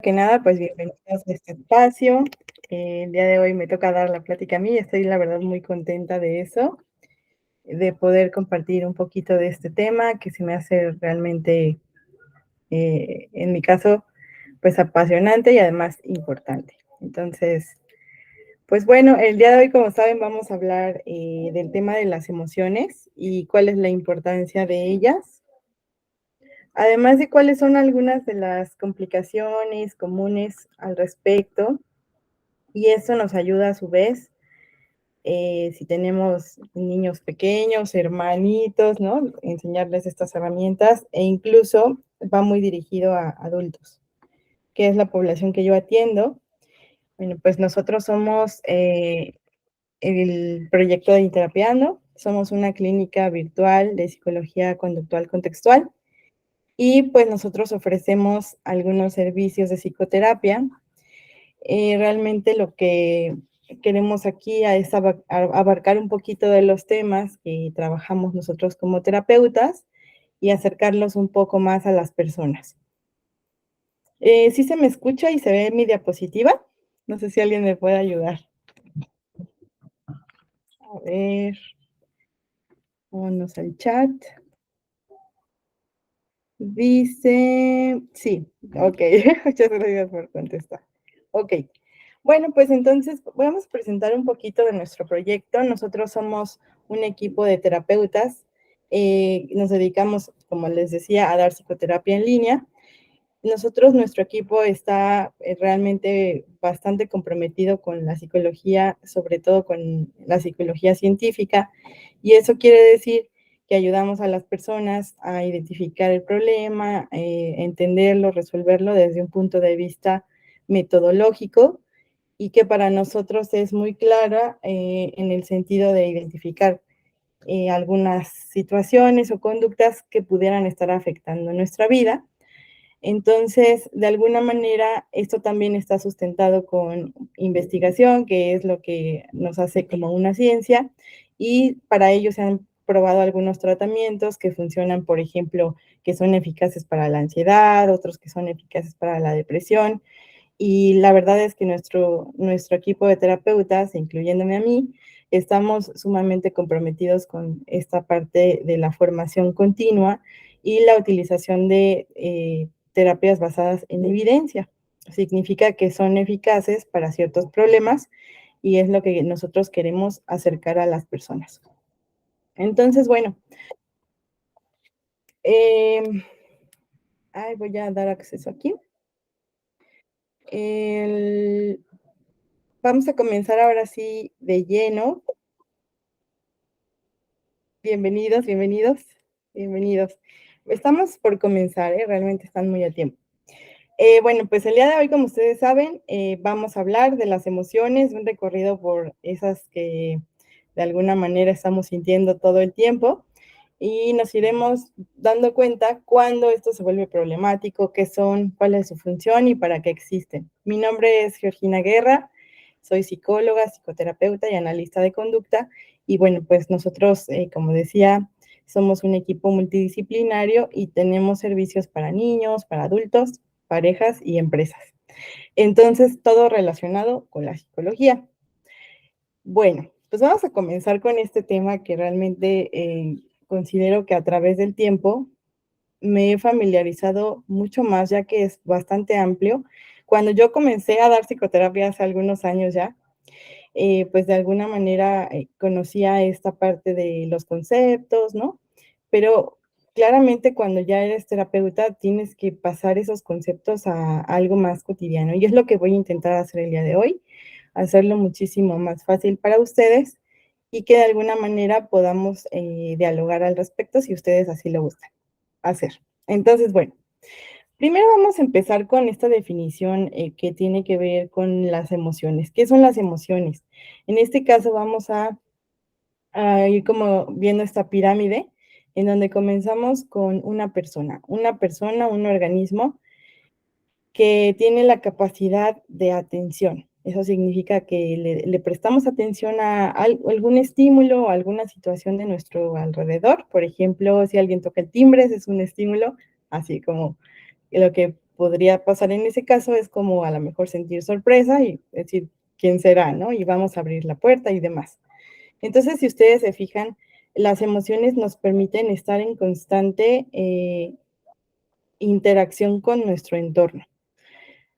Que nada, pues bienvenidos a este espacio. El día de hoy me toca dar la plática a mí. Estoy, la verdad, muy contenta de eso, de poder compartir un poquito de este tema que se me hace realmente, en mi caso, pues apasionante y además importante. Entonces, pues bueno, el día de hoy, como saben, vamos a hablar del tema de las emociones y cuál es la importancia de ellas, además de cuáles son algunas de las complicaciones comunes al respecto. Y eso nos ayuda a su vez, si tenemos niños pequeños, hermanitos, ¿no? Enseñarles estas herramientas e incluso va muy dirigido a adultos, que es la población que yo atiendo. Bueno, pues nosotros somos el proyecto de Interapiando, somos una clínica virtual de psicología conductual contextual y pues nosotros ofrecemos algunos servicios de psicoterapia. Realmente lo que queremos aquí es abarcar un poquito de los temas que trabajamos nosotros como terapeutas y acercarlos un poco más a las personas. ¿Sí se me escucha y se ve mi diapositiva? No sé si alguien me puede ayudar. A ver, vámonos al chat. Dice, sí, ok, muchas gracias por contestar. Ok, bueno, pues entonces vamos a presentar un poquito de nuestro proyecto. Nosotros somos un equipo de terapeutas, nos dedicamos, como les decía, a dar psicoterapia en línea. Nosotros, nuestro equipo está realmente bastante comprometido con la psicología, sobre todo con la psicología científica, y eso quiere decir que ayudamos a las personas a identificar el problema, entenderlo, resolverlo desde un punto de vista metodológico y que para nosotros es muy clara en el sentido de identificar algunas situaciones o conductas que pudieran estar afectando nuestra vida. Entonces, de alguna manera, esto también está sustentado con investigación, que es lo que nos hace como una ciencia, y para ello se han probado algunos tratamientos que funcionan, por ejemplo, que son eficaces para la ansiedad, otros que son eficaces para la depresión, y la verdad es que nuestro equipo de terapeutas, incluyéndome a mí, estamos sumamente comprometidos con esta parte de la formación continua y la utilización de terapias basadas en evidencia. Significa que son eficaces para ciertos problemas y es lo que nosotros queremos acercar a las personas. Entonces, bueno, eh, voy a dar acceso aquí. El, Vamos a comenzar ahora sí de lleno. Bienvenidos, bienvenidos, bienvenidos. Estamos por comenzar, realmente están muy a tiempo. Bueno, pues el día de hoy, como ustedes saben, vamos a hablar de las emociones, un recorrido por esas que de alguna manera estamos sintiendo todo el tiempo y nos iremos dando cuenta cuándo esto se vuelve problemático, qué son, cuál es su función y para qué existen. Mi nombre es Georgina Guerra, soy psicóloga, psicoterapeuta y analista de conducta y bueno, pues nosotros, como decía, somos un equipo multidisciplinario y tenemos servicios para niños, para adultos, parejas y empresas. Entonces, todo relacionado con la psicología. Bueno, pues vamos a comenzar con este tema que realmente considero que a través del tiempo me he familiarizado mucho más, ya que es bastante amplio. Cuando yo comencé a dar psicoterapia hace algunos años ya, pues de alguna manera conocía esta parte de los conceptos, ¿no? Pero claramente cuando ya eres terapeuta tienes que pasar esos conceptos a algo más cotidiano y es lo que voy a intentar hacer el día de hoy, hacerlo muchísimo más fácil para ustedes y que de alguna manera podamos dialogar al respecto si ustedes así lo gustan hacer. Entonces, bueno, primero vamos a empezar con esta definición que tiene que ver con las emociones. ¿Qué son las emociones? En este caso vamos a ir como viendo esta pirámide en donde comenzamos con una persona, un organismo que tiene la capacidad de atención. Eso significa que le prestamos atención a algún estímulo o alguna situación de nuestro alrededor. Por ejemplo, si alguien toca el timbre, ese es un estímulo, así como lo que podría pasar en ese caso es como a lo mejor sentir sorpresa y decir, ¿quién será, no? Y vamos a abrir la puerta y demás. Entonces, si ustedes se fijan, las emociones nos permiten estar en constante interacción con nuestro entorno.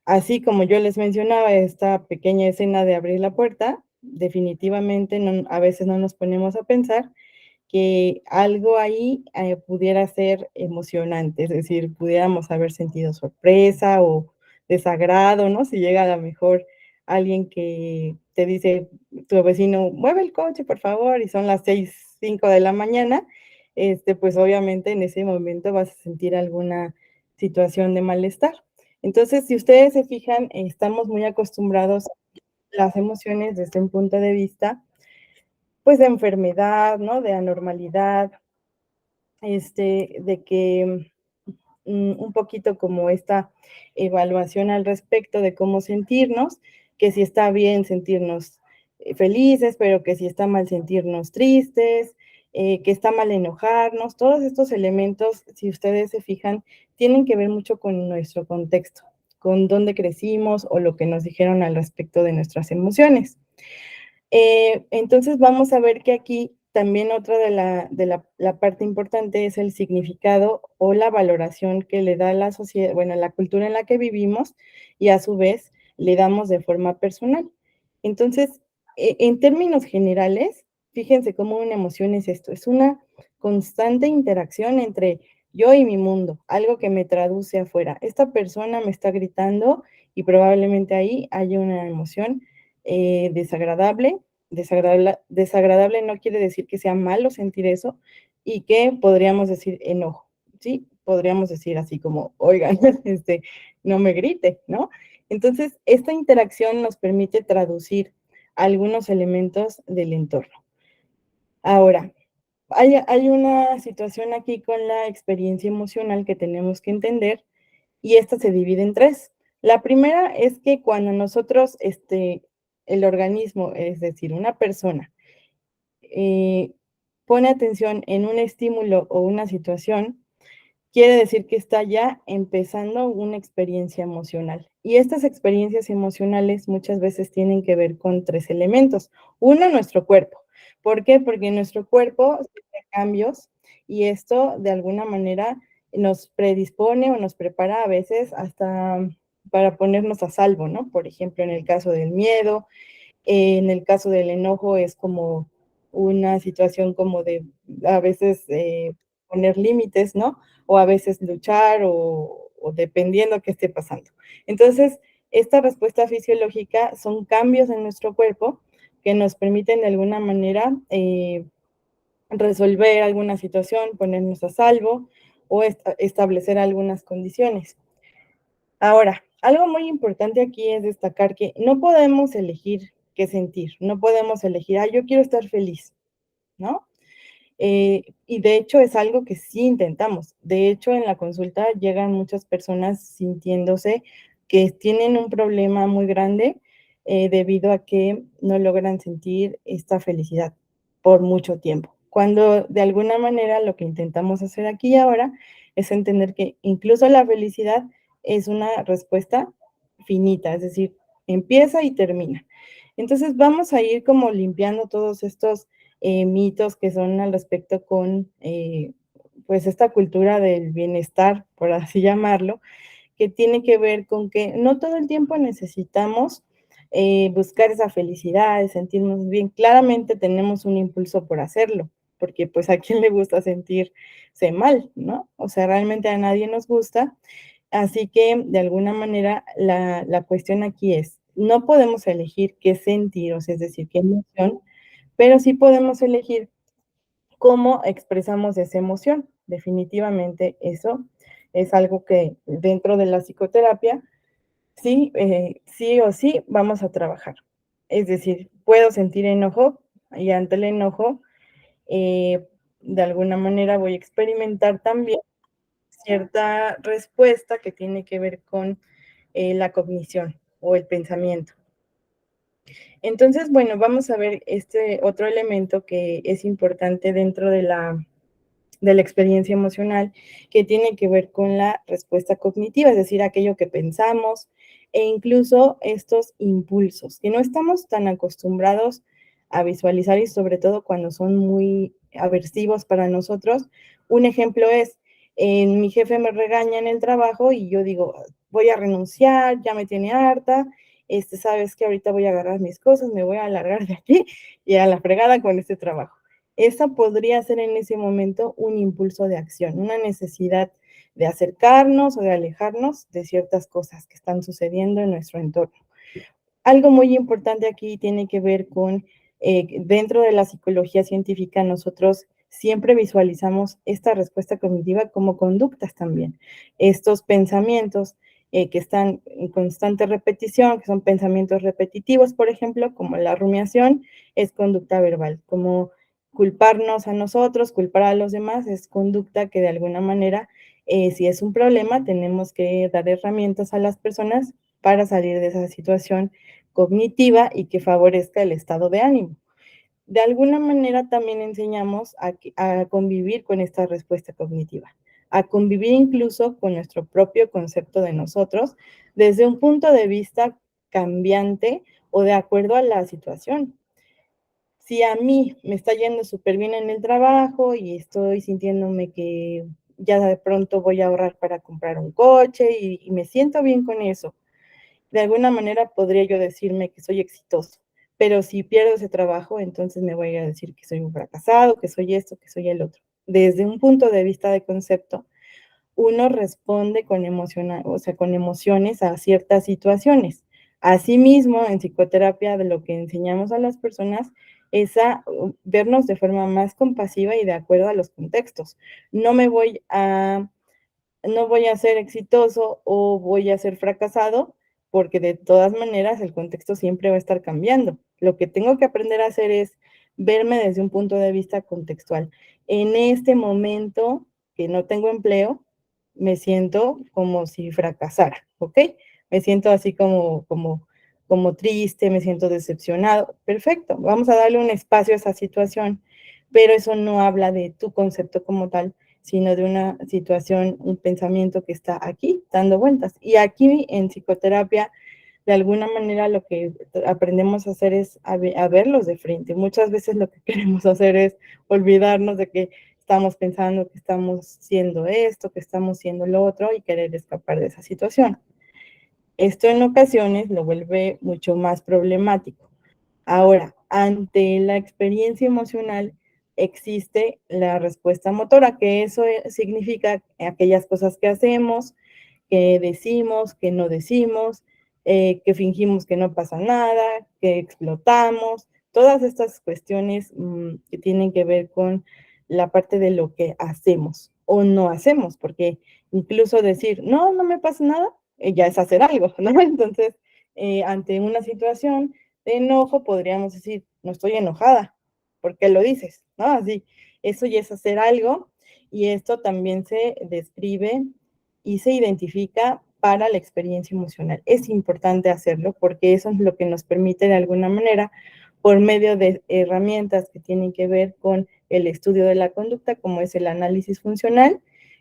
Así como yo les mencionaba esta pequeña escena de abrir la puerta, definitivamente a veces no nos ponemos a pensar que algo ahí pudiera ser emocionante, es decir, pudiéramos haber sentido sorpresa o desagrado, ¿no? Si llega a lo mejor alguien que te dice, tu vecino, mueve el coche, por favor, y son las 6, 5 de la mañana, pues obviamente en ese momento vas a sentir alguna situación de malestar. Entonces, si ustedes se fijan, estamos muy acostumbrados a las emociones desde un punto de vista, pues, de enfermedad, ¿no? De anormalidad, de que un poquito como esta evaluación al respecto de cómo sentirnos, que si está bien sentirnos felices, pero que si está mal sentirnos tristes, que está mal enojarnos. Todos estos elementos, si ustedes se fijan, tienen que ver mucho con nuestro contexto, con dónde crecimos o lo que nos dijeron al respecto de nuestras emociones. Entonces vamos a ver que aquí también otra de la parte importante es el significado o la valoración que le da la sociedad, bueno, la cultura en la que vivimos y a su vez le damos de forma personal. Entonces, en términos generales, fíjense cómo una emoción es esto, es una constante interacción entre yo y mi mundo, algo que me traduce afuera. Esta persona me está gritando y probablemente ahí haya una emoción desagradable. Desagradable no quiere decir que sea malo sentir eso y que podríamos decir enojo, ¿sí? Podríamos decir así como, oigan, no me grite, ¿no? Entonces, esta interacción nos permite traducir algunos elementos del entorno. Ahora, hay una situación aquí con la experiencia emocional que tenemos que entender y esta se divide en tres. La primera es que cuando nosotros, el organismo, es decir, una persona, eh, pone atención en un estímulo o una situación, quiere decir que está ya empezando una experiencia emocional. Y estas experiencias emocionales muchas veces tienen que ver con tres elementos. Uno, nuestro cuerpo. ¿Por qué? Porque nuestro cuerpo sufre cambios y esto de alguna manera nos predispone o nos prepara a veces hasta para ponernos a salvo, ¿no? Por ejemplo, en el caso del miedo, en el caso del enojo es como una situación como de a veces poner límites, ¿no? O a veces luchar o dependiendo qué esté pasando. Entonces, esta respuesta fisiológica son cambios en nuestro cuerpo que nos permiten de alguna manera resolver alguna situación, ponernos a salvo o establecer algunas condiciones. Ahora, algo muy importante aquí es destacar que no podemos elegir qué sentir, no podemos elegir, yo quiero estar feliz, ¿no? Y de hecho es algo que sí intentamos. De hecho, en la consulta llegan muchas personas sintiéndose que tienen un problema muy grande debido a que no logran sentir esta felicidad por mucho tiempo. Cuando de alguna manera lo que intentamos hacer aquí y ahora es entender que incluso la felicidad es una respuesta finita, es decir, empieza y termina. Entonces vamos a ir como limpiando todos estos mitos que son al respecto con, pues, esta cultura del bienestar, por así llamarlo, que tiene que ver con que no todo el tiempo necesitamos buscar esa felicidad, sentirnos bien. Claramente tenemos un impulso por hacerlo, porque pues a quién le gusta sentirse mal, ¿no? O sea, realmente a nadie nos gusta. Así que de alguna manera la cuestión aquí es, no podemos elegir qué sentir, o sea, es decir, qué emoción, pero sí podemos elegir cómo expresamos esa emoción. Definitivamente eso es algo que dentro de la psicoterapia sí, sí o sí vamos a trabajar. Es decir, puedo sentir enojo y ante el enojo, de alguna manera voy a experimentar también cierta respuesta que tiene que ver con la cognición o el pensamiento. Entonces, bueno, vamos a ver este otro elemento que es importante dentro de la experiencia emocional, que tiene que ver con la respuesta cognitiva, es decir, aquello que pensamos e incluso estos impulsos, que no estamos tan acostumbrados a visualizar y sobre todo cuando son muy aversivos para nosotros. Un ejemplo es, mi jefe me regaña en el trabajo y yo digo, voy a renunciar, ya me tiene harta, sabes que ahorita voy a agarrar mis cosas, me voy a alargar de aquí y a la fregada con este trabajo. Esa podría ser en ese momento un impulso de acción, una necesidad de acercarnos o de alejarnos de ciertas cosas que están sucediendo en nuestro entorno. Algo muy importante aquí tiene que ver con, dentro de la psicología científica, nosotros siempre visualizamos esta respuesta cognitiva como conductas también. Estos pensamientos que están en constante repetición, que son pensamientos repetitivos, por ejemplo, como la rumiación, es conducta verbal, como culparnos a nosotros, culpar a los demás, es conducta que de alguna manera, si es un problema, tenemos que dar herramientas a las personas para salir de esa situación cognitiva y que favorezca el estado de ánimo. De alguna manera también enseñamos a convivir con esta respuesta cognitiva, a convivir incluso con nuestro propio concepto de nosotros desde un punto de vista cambiante o de acuerdo a la situación. Si a mí me está yendo súper bien en el trabajo y estoy sintiéndome que ya de pronto voy a ahorrar para comprar un coche y me siento bien con eso, de alguna manera podría yo decirme que soy exitoso, pero si pierdo ese trabajo, entonces me voy a decir que soy un fracasado, que soy esto, que soy el otro. Desde un punto de vista de concepto, uno responde con o sea, con emociones a ciertas situaciones. Asimismo, en psicoterapia, de lo que enseñamos a las personas es a vernos de forma más compasiva y de acuerdo a los contextos. No me voy a no voy a ser exitoso o voy a ser fracasado, porque de todas maneras el contexto siempre va a estar cambiando. Lo que tengo que aprender a hacer es verme desde un punto de vista contextual. En este momento que no tengo empleo, me siento como si fracasara, ¿ok? Me siento así como triste, me siento decepcionado. Perfecto, vamos a darle un espacio a esa situación, pero eso no habla de tu concepto como tal, sino de una situación, un pensamiento que está aquí dando vueltas. Y aquí en psicoterapia, de alguna manera lo que aprendemos a hacer es a verlos de frente. Muchas veces lo que queremos hacer es olvidarnos de que estamos pensando que estamos siendo esto, que estamos siendo lo otro y querer escapar de esa situación. Esto en ocasiones lo vuelve mucho más problemático. Ahora, ante la experiencia emocional existe la respuesta motora, que eso significa aquellas cosas que hacemos, que decimos, que no decimos, que fingimos que no pasa nada, que explotamos, todas estas cuestiones que tienen que ver con la parte de lo que hacemos o no hacemos, porque incluso decir, no, no me pasa nada, ya es hacer algo, ¿no? Entonces, ante una situación de enojo, podríamos decir, no estoy enojada, ¿por qué lo dices? ¿No? Así, eso ya es hacer algo y esto también se describe y se identifica para la experiencia emocional. Es importante hacerlo porque eso es lo que nos permite de alguna manera, por medio de herramientas que tienen que ver con el estudio de la conducta, como es el análisis funcional,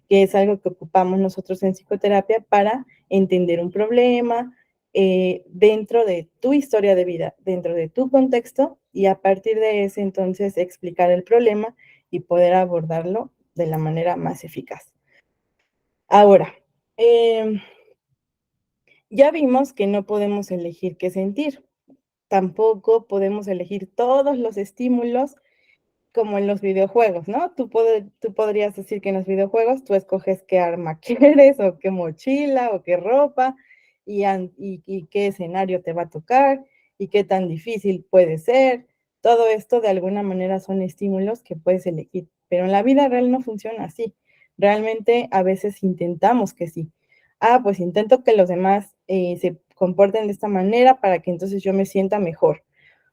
que es algo que ocupamos nosotros en psicoterapia para entender un problema, dentro de tu historia de vida, dentro de tu contexto, y a partir de ese entonces explicar el problema y poder abordarlo de la manera más eficaz. Ahora, ya vimos que no podemos elegir qué sentir, tampoco podemos elegir todos los estímulos como en los videojuegos, ¿no? Tú podrías decir que en los videojuegos tú escoges qué arma quieres, o qué mochila, o qué ropa, y qué escenario te va a tocar, y qué tan difícil puede ser. Todo esto de alguna manera son estímulos que puedes elegir, pero en la vida real no funciona así. Realmente a veces intentamos que sí. Pues intento que los demás se comporten de esta manera para que entonces yo me sienta mejor.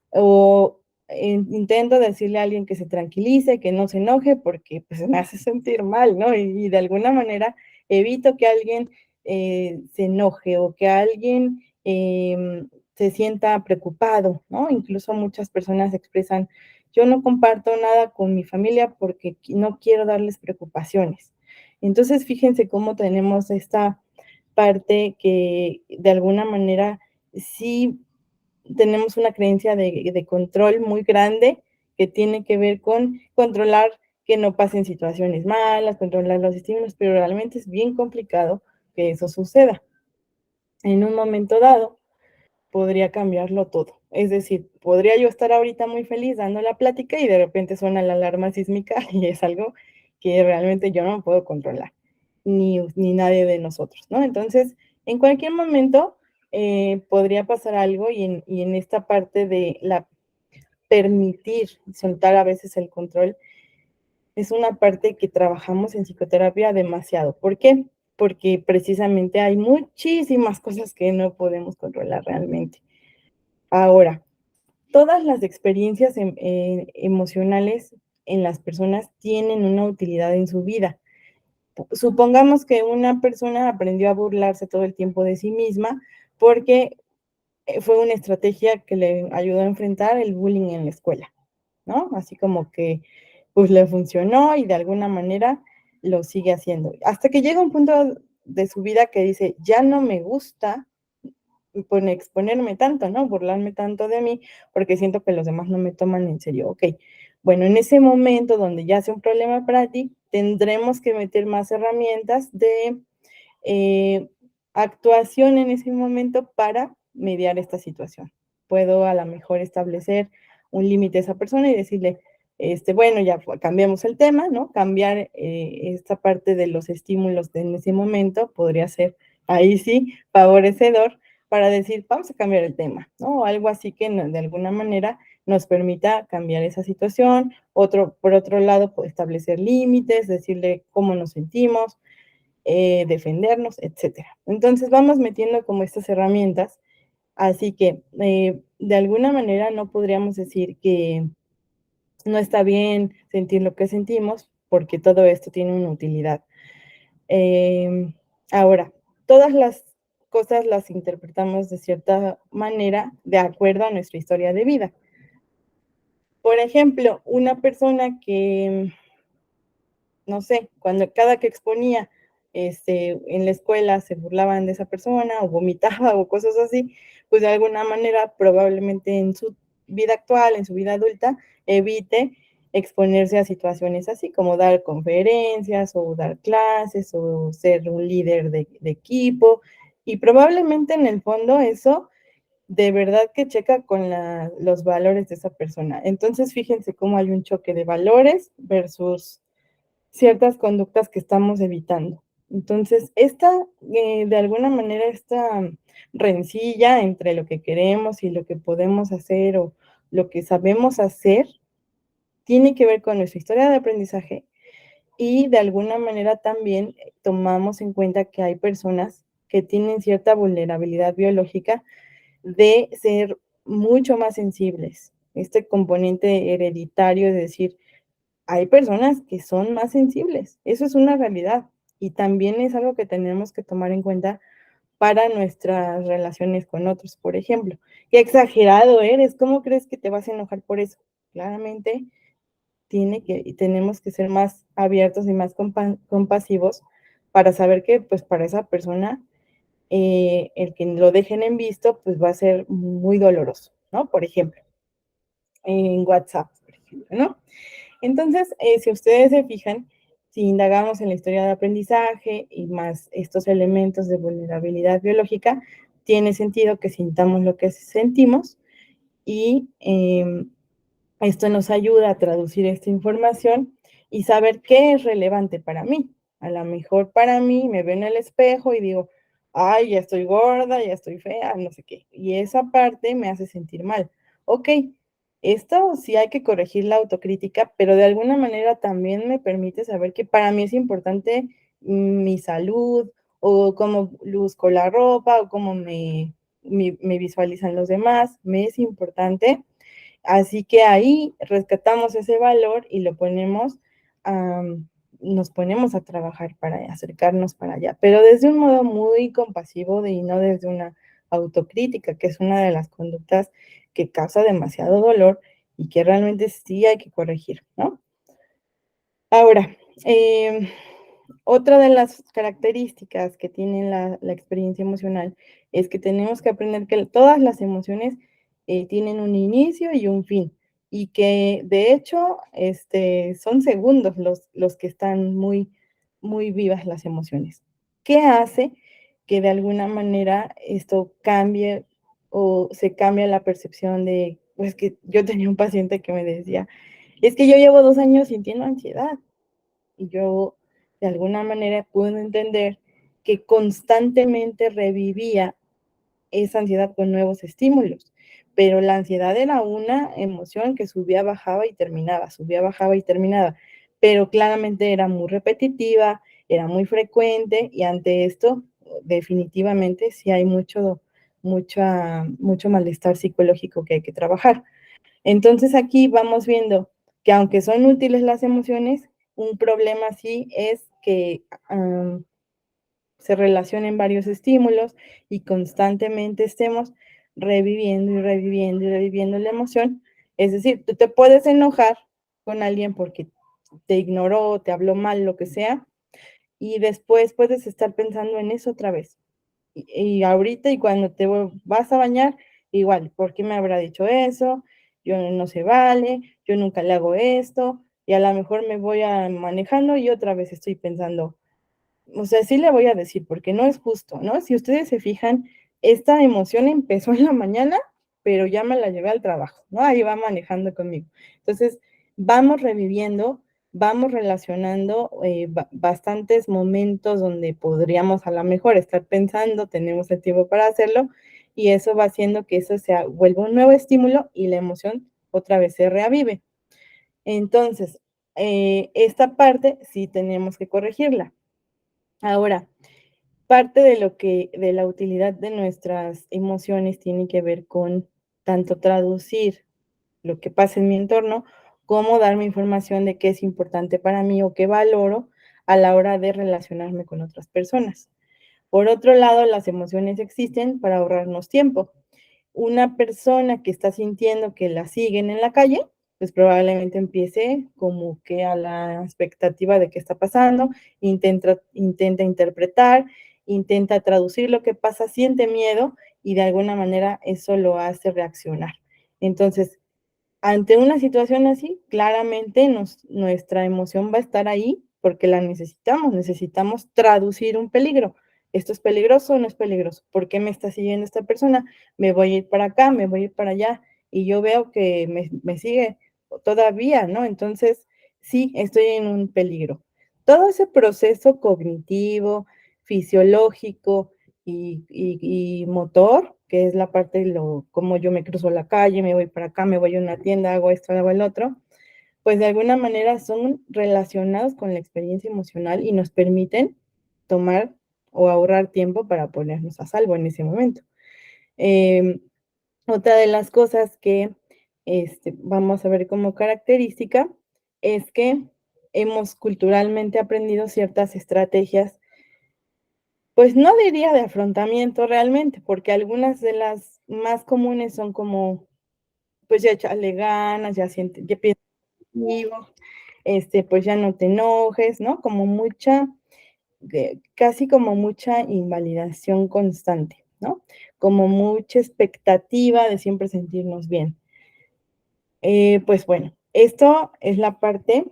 O intento decirle a alguien que se tranquilice, que no se enoje, porque pues me hace sentir mal, ¿no? Y de alguna manera evito que alguien se enoje o que alguien se sienta preocupado, ¿no? Incluso muchas personas expresan yo no comparto nada con mi familia porque no quiero darles preocupaciones. Entonces, fíjense cómo tenemos esta parte que de alguna manera sí tenemos una creencia de control muy grande que tiene que ver con controlar que no pasen situaciones malas, controlar los estímulos, pero realmente es bien complicado que eso suceda. En un momento dado, podría cambiarlo todo. Es decir, podría yo estar ahorita muy feliz dando la plática y de repente suena la alarma sísmica y es algo que realmente yo no puedo controlar, ni nadie de nosotros, ¿no? Entonces, en cualquier momento podría pasar algo y en esta parte de la permitir soltar a veces el control es una parte que trabajamos en psicoterapia demasiado. ¿Por qué? Porque precisamente hay muchísimas cosas que no podemos controlar realmente. Ahora, todas las experiencias emocionales en las personas tienen una utilidad en su vida. Supongamos que una persona aprendió a burlarse todo el tiempo de sí misma porque fue una estrategia que le ayudó a enfrentar el bullying en la escuela, ¿no? Así como que pues le funcionó y de alguna manera lo sigue haciendo. Hasta que llega un punto de su vida que dice, ya no me gusta exponerme tanto, ¿no? Burlarme tanto de mí, porque siento que los demás no me toman en serio. Ok, bueno, en ese momento donde ya sea un problema para ti, tendremos que meter más herramientas de actuación en ese momento para mediar esta situación. Puedo a lo mejor establecer un límite a esa persona y decirle, bueno, ya cambiamos el tema, ¿no? Cambiar esta parte de los estímulos en ese momento podría ser ahí sí favorecedor para decir, vamos a cambiar el tema, ¿no? O algo así que de alguna manera nos permita cambiar esa situación. Por otro lado, establecer límites, decirle cómo nos sentimos, defendernos, etcétera. Entonces vamos metiendo como estas herramientas, así que de alguna manera no podríamos decir que no está bien sentir lo que sentimos, porque todo esto tiene una utilidad. Ahora, todas las cosas las interpretamos de cierta manera de acuerdo a nuestra historia de vida. Por ejemplo, una persona que no sé, cuando cada que exponía en la escuela se burlaban de esa persona o vomitaba o cosas así, pues de alguna manera probablemente en su vida actual, en su vida adulta, evite exponerse a situaciones así como dar conferencias o dar clases o ser un líder de equipo y probablemente en el fondo eso de verdad que checa con los valores de esa persona. Entonces fíjense cómo hay un choque de valores versus ciertas conductas que estamos evitando. Entonces, de alguna manera, esta rencilla entre lo que queremos y lo que podemos hacer o lo que sabemos hacer, tiene que ver con nuestra historia de aprendizaje y de alguna manera también tomamos en cuenta que hay personas que tienen cierta vulnerabilidad biológica de ser mucho más sensibles. Este componente hereditario, es decir, hay personas que son más sensibles, eso es una realidad y también es algo que tenemos que tomar en cuenta para nuestras relaciones con otros, por ejemplo. Qué exagerado eres, ¿cómo crees que te vas a enojar por eso? Claramente tenemos que ser más abiertos y más compasivos para saber que pues para esa persona el que lo dejen en visto pues va a ser muy doloroso, ¿no? Por ejemplo, en WhatsApp, por ejemplo, ¿no? Entonces, si ustedes se fijan, si indagamos en la historia de aprendizaje y más estos elementos de vulnerabilidad biológica, tiene sentido que sintamos lo que sentimos y esto nos ayuda a traducir esta información y saber qué es relevante para mí. A lo mejor para mí me veo en el espejo y digo, ay, ya estoy gorda, ya estoy fea, no sé qué. Y esa parte me hace sentir mal. Ok, esto sí hay que corregir la autocrítica, pero de alguna manera también me permite saber que para mí es importante mi salud o cómo luzco la ropa o cómo me visualizan los demás. Me es importante. Así que ahí rescatamos ese valor y lo ponemos, nos ponemos a trabajar para acercarnos para allá, pero desde un modo muy compasivo y no desde una autocrítica, que es una de las conductas que causa demasiado dolor y que realmente sí hay que corregir, ¿no? Ahora, otra de las características que tiene la experiencia emocional es que tenemos que aprender que todas las emociones tienen un inicio y un fin, y que de hecho son segundos los que están muy, muy vivas las emociones. ¿Qué hace que de alguna manera esto cambie o se cambie la percepción de, pues que yo tenía un paciente que me decía, es que yo llevo 2 años sintiendo ansiedad? Y yo de alguna manera pude entender que constantemente revivía esa ansiedad con nuevos estímulos, pero la ansiedad era una emoción que subía, bajaba y terminaba, subía, bajaba y terminaba, pero claramente era muy repetitiva, era muy frecuente y ante esto definitivamente sí hay mucho malestar psicológico que hay que trabajar. Entonces aquí vamos viendo que aunque son útiles las emociones, un problema sí es que se relacionen varios estímulos y constantemente estemos reviviendo y reviviendo y reviviendo la emoción. Es decir, tú te puedes enojar con alguien porque te ignoró, te habló mal, lo que sea, y después puedes estar pensando en eso otra vez. Y ahorita y cuando te vas a bañar, igual, ¿por qué me habrá dicho eso? Yo no se vale, yo nunca le hago esto, y a lo mejor me voy manejando y otra vez estoy pensando, o sea, sí le voy a decir, porque no es justo, ¿no? Si ustedes se fijan, esta emoción empezó en la mañana, pero ya me la llevé al trabajo, ¿no? Ahí va manejando conmigo. Entonces, vamos reviviendo, vamos relacionando bastantes momentos donde podríamos a lo mejor estar pensando, tenemos el tiempo para hacerlo, y eso va haciendo que eso se vuelva un nuevo estímulo y la emoción otra vez se reavive. Entonces, esta parte sí tenemos que corregirla. Ahora, parte de lo que, de la utilidad de nuestras emociones tiene que ver con tanto traducir lo que pasa en mi entorno, como darme información de qué es importante para mí o qué valoro a la hora de relacionarme con otras personas. Por otro lado, las emociones existen para ahorrarnos tiempo. Una persona que está sintiendo que la siguen en la calle, pues probablemente empiece como que a la expectativa de qué está pasando, intenta interpretar, intenta traducir lo que pasa, siente miedo y de alguna manera eso lo hace reaccionar. Entonces, ante una situación así, claramente nuestra emoción va a estar ahí porque la necesitamos traducir un peligro. ¿Esto es peligroso o no es peligroso? ¿Por qué me está siguiendo esta persona? Me voy a ir para acá, me voy a ir para allá y yo veo que me sigue todavía, ¿no? Entonces, sí, estoy en un peligro. Todo ese proceso cognitivo, fisiológico, y motor, que es la parte de cómo yo me cruzo la calle, me voy para acá, me voy a una tienda, hago esto, hago el otro, pues de alguna manera son relacionados con la experiencia emocional y nos permiten tomar o ahorrar tiempo para ponernos a salvo en ese momento. Eh, Otra de las cosas que vamos a ver como característica es que hemos culturalmente aprendido ciertas estrategias, pues no diría de afrontamiento realmente, porque algunas de las más comunes son como, pues ya échale ganas, ya siente, ya piensa positivo, pues ya no te enojes, ¿no? Como casi como mucha invalidación constante, ¿no? Como mucha expectativa de siempre sentirnos bien. Pues bueno, esto es la parte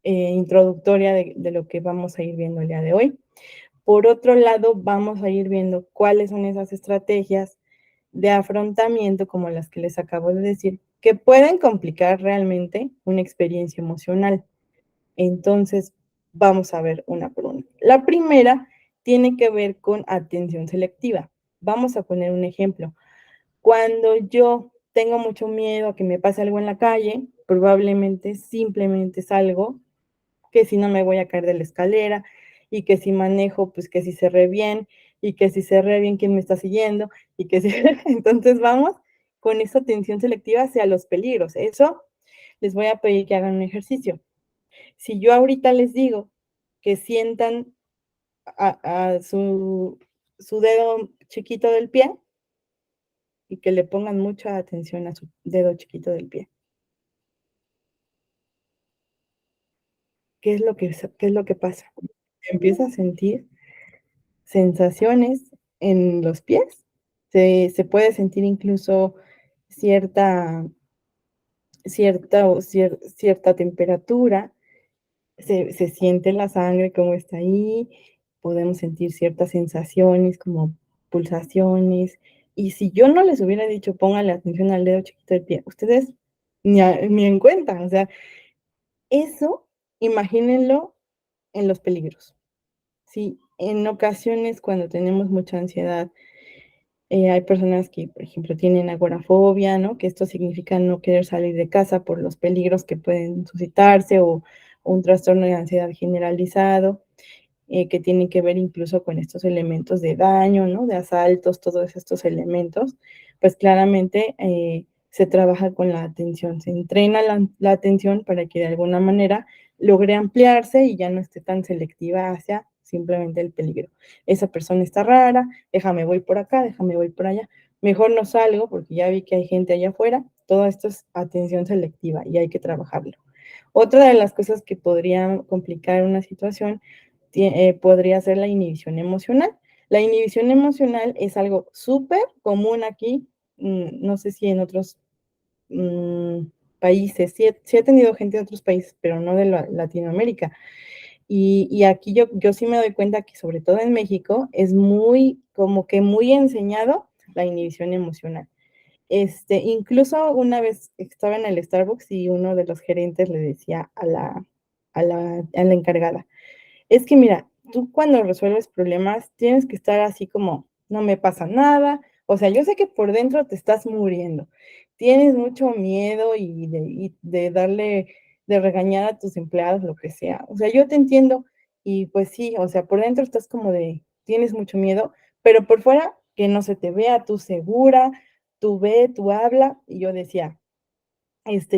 introductoria de lo que vamos a ir viendo el día de hoy. Por otro lado, vamos a ir viendo cuáles son esas estrategias de afrontamiento, como las que les acabo de decir, que pueden complicar realmente una experiencia emocional. Entonces, vamos a ver una por una. La primera tiene que ver con atención selectiva. Vamos a poner un ejemplo. Cuando yo tengo mucho miedo a que me pase algo en la calle, probablemente simplemente salgo, que si no me voy a caer de la escalera, y que si manejo, pues que si cerré bien, y que si cerré bien quién me está siguiendo, y que si... Entonces vamos con esa atención selectiva hacia los peligros. Eso les voy a pedir que hagan un ejercicio. Si yo ahorita les digo que sientan a su dedo chiquito del pie, y que le pongan mucha atención a su dedo chiquito del pie. ¿Qué es lo que pasa? Empieza a sentir sensaciones en los pies, se puede sentir incluso cierta, cierta temperatura, se siente la sangre como está ahí, podemos sentir ciertas sensaciones como pulsaciones. Y si yo no les hubiera dicho, pónganle atención al dedo chiquito del pie, ustedes ni en cuenta, o sea, eso imagínenlo en los peligros. Sí, en ocasiones cuando tenemos mucha ansiedad, hay personas que, por ejemplo, tienen agorafobia, ¿no? Que esto significa no querer salir de casa por los peligros que pueden suscitarse o un trastorno de ansiedad generalizado, que tienen que ver incluso con estos elementos de daño, ¿no? De asaltos, todos estos elementos, pues claramente se trabaja con la atención, se entrena la atención para que de alguna manera logre ampliarse y ya no esté tan selectiva hacia simplemente el peligro. Esa persona está rara, déjame voy por acá, déjame voy por allá, mejor no salgo porque ya vi que hay gente allá afuera, todo esto es atención selectiva y hay que trabajarlo. Otra de las cosas que podría complicar una situación podría ser la inhibición emocional. La inhibición emocional es algo súper común aquí, no sé si en otros países, sí he tenido gente de otros países, pero no de Latinoamérica. Y aquí yo sí me doy cuenta que sobre todo en México es muy, como que muy enseñado la inhibición emocional. Incluso una vez estaba en el Starbucks y uno de los gerentes le decía a la encargada, es que mira, tú cuando resuelves problemas tienes que estar así como, no me pasa nada, o sea, yo sé que por dentro te estás muriendo, tienes mucho miedo y de darle, de regañar a tus empleados, lo que sea, o sea, yo te entiendo y pues sí, o sea, por dentro estás como de, tienes mucho miedo, pero por fuera que no se te vea, tú segura, tú ve, tú habla, y yo decía,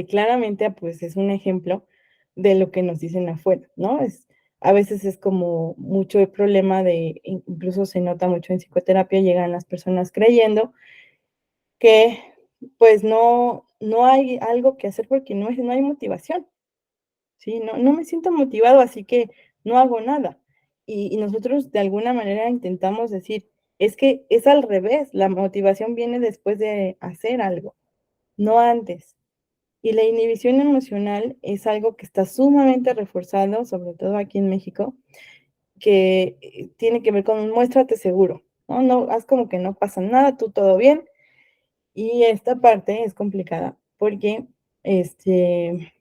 claramente, pues, es un ejemplo de lo que nos dicen afuera, ¿no? A veces es como mucho el problema de incluso se nota mucho en psicoterapia, llegan las personas creyendo que, pues, no hay algo que hacer porque no hay motivación, ¿sí? No me siento motivado, así que no hago nada. Y nosotros de alguna manera intentamos decir: "Es que es al revés, la motivación viene después de hacer algo, no antes". Y la inhibición emocional es algo que está sumamente reforzado, sobre todo aquí en México, que tiene que ver con muéstrate seguro, ¿no? No, haz como que no pasa nada, tú todo bien. Y esta parte es complicada porque este,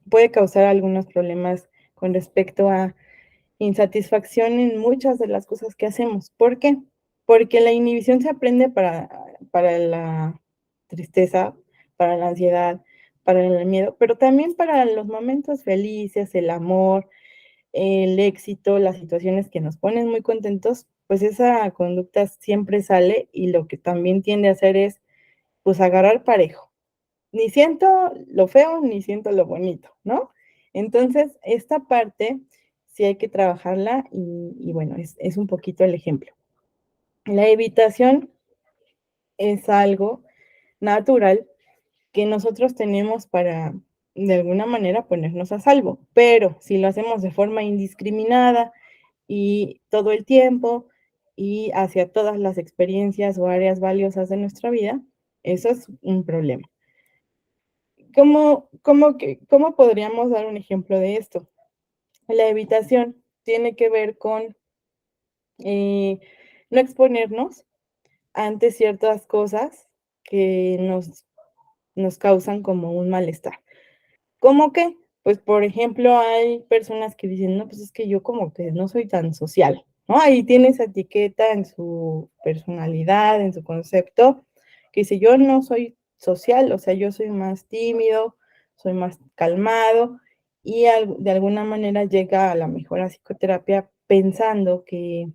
puede causar algunos problemas con respecto a insatisfacción en muchas de las cosas que hacemos. ¿Por qué? Porque la inhibición se aprende para la tristeza, para la ansiedad, para el miedo, pero también para los momentos felices, el amor, el éxito, las situaciones que nos ponen muy contentos, pues esa conducta siempre sale y lo que también tiende a hacer es, pues, agarrar parejo. Ni siento lo feo, ni siento lo bonito, ¿no? Entonces, esta parte sí hay que trabajarla y bueno, es un poquito el ejemplo. La evitación es algo natural que nosotros tenemos para, de alguna manera, ponernos a salvo, pero si lo hacemos de forma indiscriminada y todo el tiempo y hacia todas las experiencias o áreas valiosas de nuestra vida, eso es un problema. ¿Cómo podríamos dar un ejemplo de esto? La evitación tiene que ver con eh, no exponernos ante ciertas cosas que nos causan como un malestar. ¿Cómo qué? Pues, por ejemplo, hay personas que dicen: "No, pues, es que yo como que no soy tan social", ¿no? Ahí tiene esa etiqueta en su personalidad, en su concepto, que dice: "Yo no soy social, o sea, yo soy más tímido, soy más calmado", y de alguna manera llega a la mejor a psicoterapia pensando que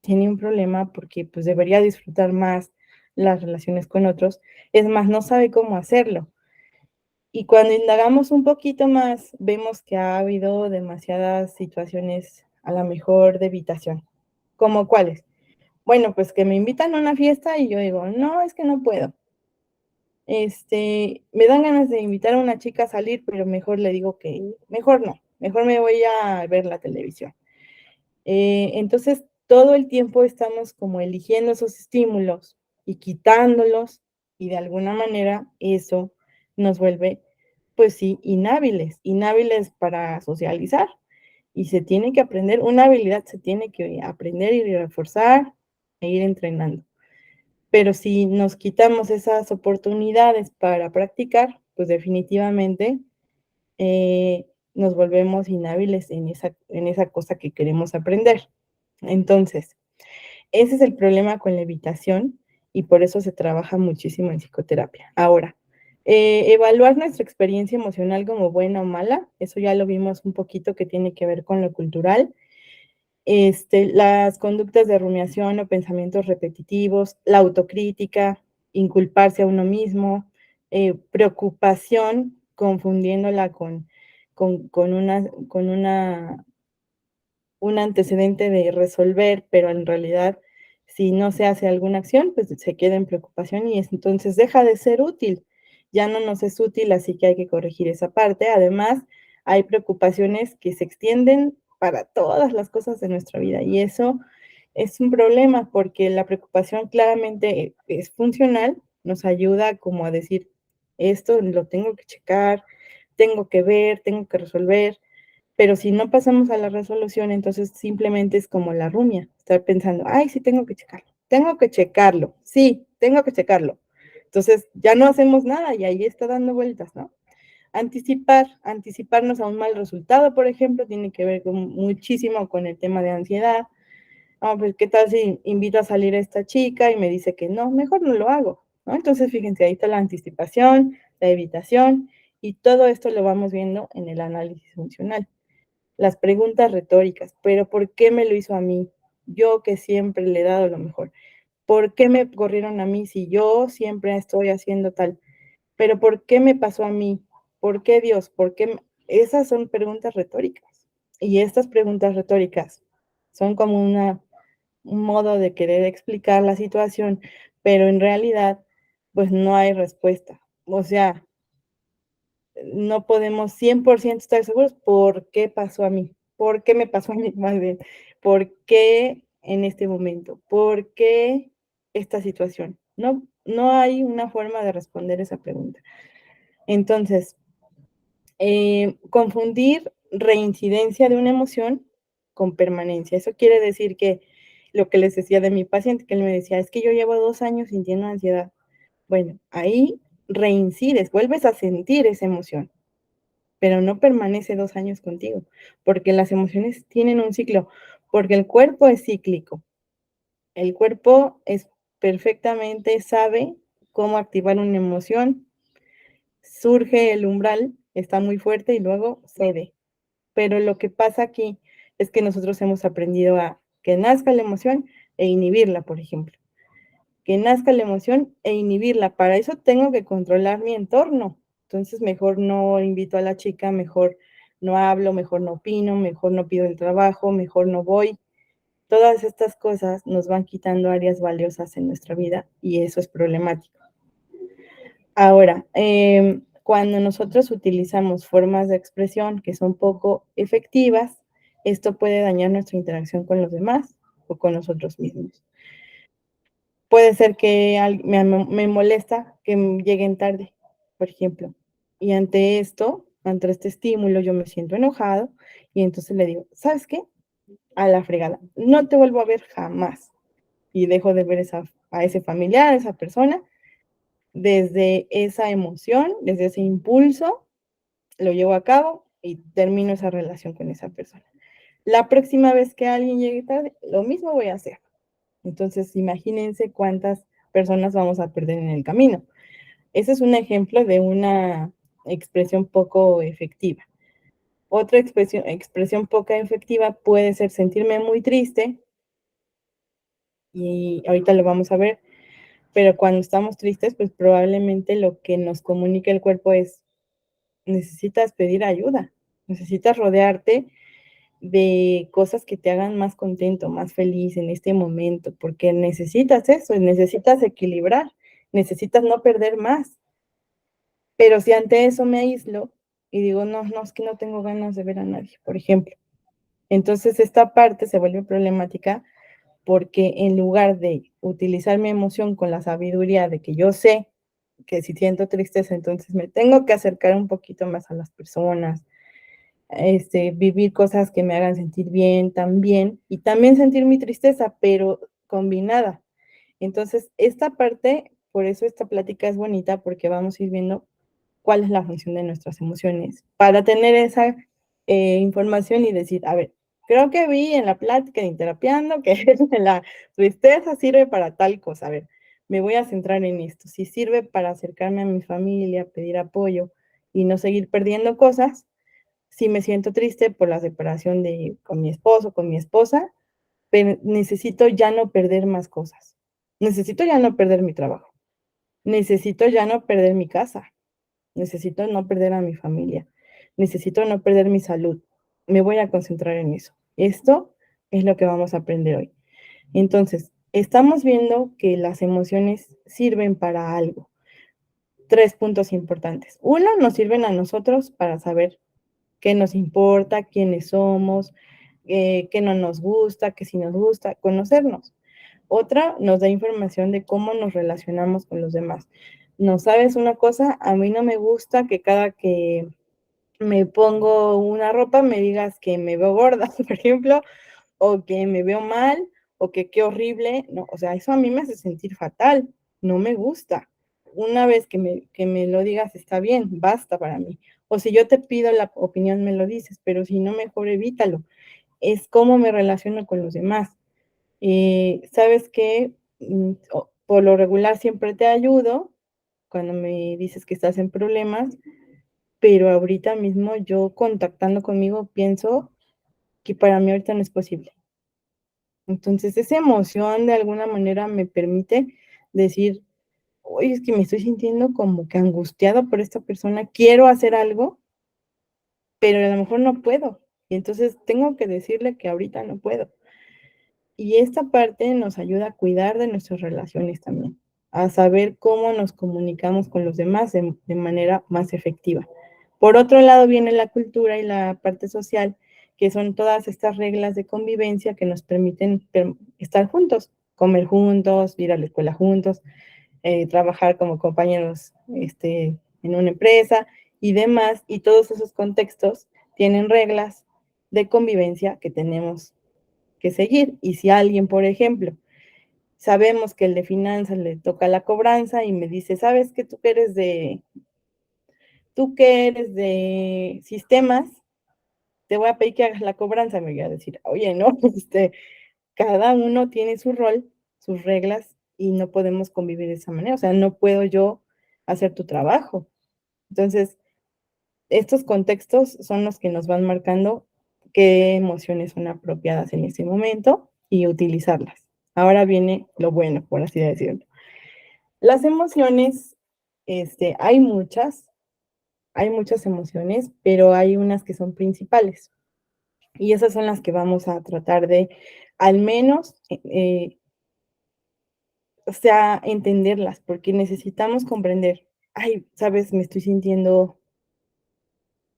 tiene un problema porque, pues, debería disfrutar más las relaciones con otros. Es más, no sabe cómo hacerlo. Y cuando indagamos un poquito más, vemos que ha habido demasiadas situaciones, a la mejor de evitación. ¿Cómo cuáles? Bueno, pues que me invitan a una fiesta y yo digo: "No, es que no puedo". Me dan ganas de invitar a una chica a salir, pero mejor le digo que mejor no, mejor me voy a ver la televisión. Entonces, todo el tiempo estamos como eligiendo esos estímulos y quitándolos, y de alguna manera eso nos vuelve, pues sí, inhábiles para socializar. Y se tiene que aprender, una habilidad se tiene que aprender y reforzar e ir entrenando. Pero si nos quitamos esas oportunidades para practicar, pues definitivamente nos volvemos inhábiles en esa cosa que queremos aprender. Entonces, ese es el problema con la evitación y por eso se trabaja muchísimo en psicoterapia. Ahora, evaluar nuestra experiencia emocional como buena o mala, eso ya lo vimos un poquito que tiene que ver con lo cultural. Las conductas de rumiación o pensamientos repetitivos, la autocrítica, inculparse a uno mismo, preocupación, confundiéndola con un antecedente de resolver, pero en realidad si no se hace alguna acción, pues se queda en preocupación y entonces deja de ser útil. Ya no nos es útil, así que hay que corregir esa parte. Además, hay preocupaciones que se extienden para todas las cosas de nuestra vida y eso es un problema porque la preocupación claramente es funcional, nos ayuda como a decir, esto lo tengo que checar, tengo que ver, tengo que resolver, pero si no pasamos a la resolución, entonces simplemente es como la rumia, estar pensando, ay, sí, tengo que checarlo, sí, tengo que checarlo. Entonces ya no hacemos nada y ahí está dando vueltas, ¿no? Anticiparnos a un mal resultado, por ejemplo, tiene que ver muchísimo con el tema de ansiedad. Ah, pues, ¿qué tal si invito a salir a esta chica y me dice que no? Mejor no lo hago, ¿no? Entonces, fíjense, ahí está la anticipación, la evitación, y todo esto lo vamos viendo en el análisis funcional. Las preguntas retóricas, pero ¿por qué me lo hizo a mí? Yo que siempre le he dado lo mejor. ¿Por qué me corrieron a mí si yo siempre estoy haciendo tal? Pero ¿por qué me pasó a mí? ¿Por qué Dios? ¿Por qué? Esas son preguntas retóricas. Y estas preguntas retóricas son como un modo de querer explicar la situación, pero en realidad, pues no hay respuesta. O sea, no podemos 100% estar seguros por qué pasó a mí, por qué me pasó a mí más bien, por qué en este momento, por qué esta situación. No, no hay una forma de responder esa pregunta. Entonces, confundir reincidencia de una emoción con permanencia. Eso quiere decir que lo que les decía de mi paciente, que él me decía, es que yo llevo 2 años sintiendo ansiedad. Bueno, ahí reincides, vuelves a sentir esa emoción, pero no permanece 2 años contigo, porque las emociones tienen un ciclo, porque el cuerpo es cíclico. El cuerpo es perfectamente sabe cómo activar una emoción, surge el umbral, está muy fuerte y luego cede. Pero lo que pasa aquí es que nosotros hemos aprendido a que nazca la emoción e inhibirla, por ejemplo. Que nazca la emoción e inhibirla. Para eso tengo que controlar mi entorno. Entonces, mejor no invito a la chica, mejor no hablo, mejor no opino, mejor no pido el trabajo, mejor no voy. Todas estas cosas nos van quitando áreas valiosas en nuestra vida y eso es problemático. Ahora, cuando nosotros utilizamos formas de expresión que son poco efectivas, esto puede dañar nuestra interacción con los demás o con nosotros mismos. Puede ser que me molesta que lleguen tarde, por ejemplo, y ante esto, ante este estímulo, yo me siento enojado y entonces le digo, ¿sabes qué? A la fregada, no te vuelvo a ver jamás y dejo de ver a ese familiar, a esa persona, desde esa emoción, desde ese impulso, lo llevo a cabo y termino esa relación con esa persona. La próxima vez que alguien llegue tarde, lo mismo voy a hacer. Entonces, imagínense cuántas personas vamos a perder en el camino. Ese es un ejemplo de una expresión poco efectiva. Otra expresión poco efectiva puede ser sentirme muy triste, y ahorita lo vamos a ver, pero cuando estamos tristes, pues probablemente lo que nos comunica el cuerpo es, necesitas pedir ayuda, necesitas rodearte de cosas que te hagan más contento, más feliz en este momento, porque necesitas eso, necesitas equilibrar, necesitas no perder más. Pero si ante eso me aíslo y digo, no, no, es que no tengo ganas de ver a nadie, por ejemplo. Entonces esta parte se vuelve problemática porque en lugar de utilizar mi emoción con la sabiduría de que yo sé que si siento tristeza, entonces me tengo que acercar un poquito más a las personas, vivir cosas que me hagan sentir bien también, y también sentir mi tristeza, pero combinada. Entonces, esta parte, por eso esta plática es bonita, porque vamos a ir viendo cuál es la función de nuestras emociones, para tener esa información y decir, a ver, creo que vi en la plática de Interapiando que la tristeza sirve para tal cosa, a ver, me voy a centrar en esto, si sirve para acercarme a mi familia, pedir apoyo y no seguir perdiendo cosas, si me siento triste por la separación con mi esposo, con mi esposa, pero necesito ya no perder más cosas, necesito ya no perder mi trabajo, necesito ya no perder mi casa, necesito no perder a mi familia, necesito no perder mi salud. Me voy a concentrar en eso. Esto es lo que vamos a aprender hoy. Entonces, estamos viendo que las emociones sirven para algo. 3 puntos importantes. Uno, nos sirven a nosotros para saber qué nos importa, quiénes somos, qué no nos gusta, qué sí nos gusta, conocernos. Otra, nos da información de cómo nos relacionamos con los demás. No sabes una cosa, a mí no me gusta que cada que me pongo una ropa me digas que me veo gorda, por ejemplo, o que me veo mal, o que qué horrible, no, o sea, eso a mí me hace sentir fatal, no me gusta. Una vez que me lo digas está bien, basta para mí. O si yo te pido la opinión, me lo dices, pero si no, mejor evítalo. Es cómo me relaciono con los demás. Sabes que por lo regular siempre te ayudo cuando me dices que estás en problemas, pero ahorita mismo yo contactando conmigo pienso que para mí ahorita no es posible. Entonces, esa emoción de alguna manera me permite decir, oye, es que me estoy sintiendo como que angustiado por esta persona, quiero hacer algo, pero a lo mejor no puedo. Y entonces tengo que decirle que ahorita no puedo. Y esta parte nos ayuda a cuidar de nuestras relaciones también, a saber cómo nos comunicamos con los demás de manera más efectiva. Por otro lado viene la cultura y la parte social, que son todas estas reglas de convivencia que nos permiten estar juntos, comer juntos, ir a la escuela juntos, trabajar como compañeros en una empresa y demás, y todos esos contextos tienen reglas de convivencia que tenemos que seguir. Y si alguien, por ejemplo, sabemos que el de finanzas le toca la cobranza y me dice, ¿sabes que tú que eres de sistemas, te voy a pedir que hagas la cobranza? Me voy a decir, oye, no, cada uno tiene su rol, sus reglas y no podemos convivir de esa manera. O sea, no puedo yo hacer tu trabajo. Entonces, estos contextos son los que nos van marcando qué emociones son apropiadas en ese momento y utilizarlas. Ahora viene lo bueno, por así decirlo. Las emociones, hay muchas emociones, pero hay unas que son principales. Y esas son las que vamos a tratar de, al menos, o sea, entenderlas, porque necesitamos comprender. Ay, sabes,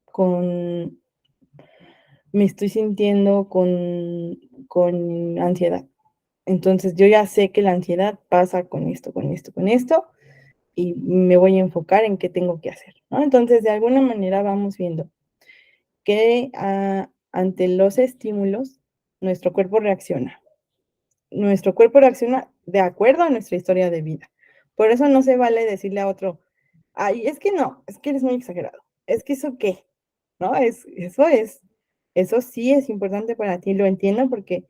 con, me estoy sintiendo con ansiedad. Entonces yo ya sé que la ansiedad pasa con esto, con esto, con esto, y me voy a enfocar en qué tengo que hacer, ¿no? Entonces, de alguna manera vamos viendo que ante los estímulos, nuestro cuerpo reacciona. Nuestro cuerpo reacciona de acuerdo a nuestra historia de vida. Por eso no se vale decirle a otro, ay, es que no, es que eres muy exagerado. Es que eso qué, ¿no? Eso sí es importante para ti, lo entiendo porque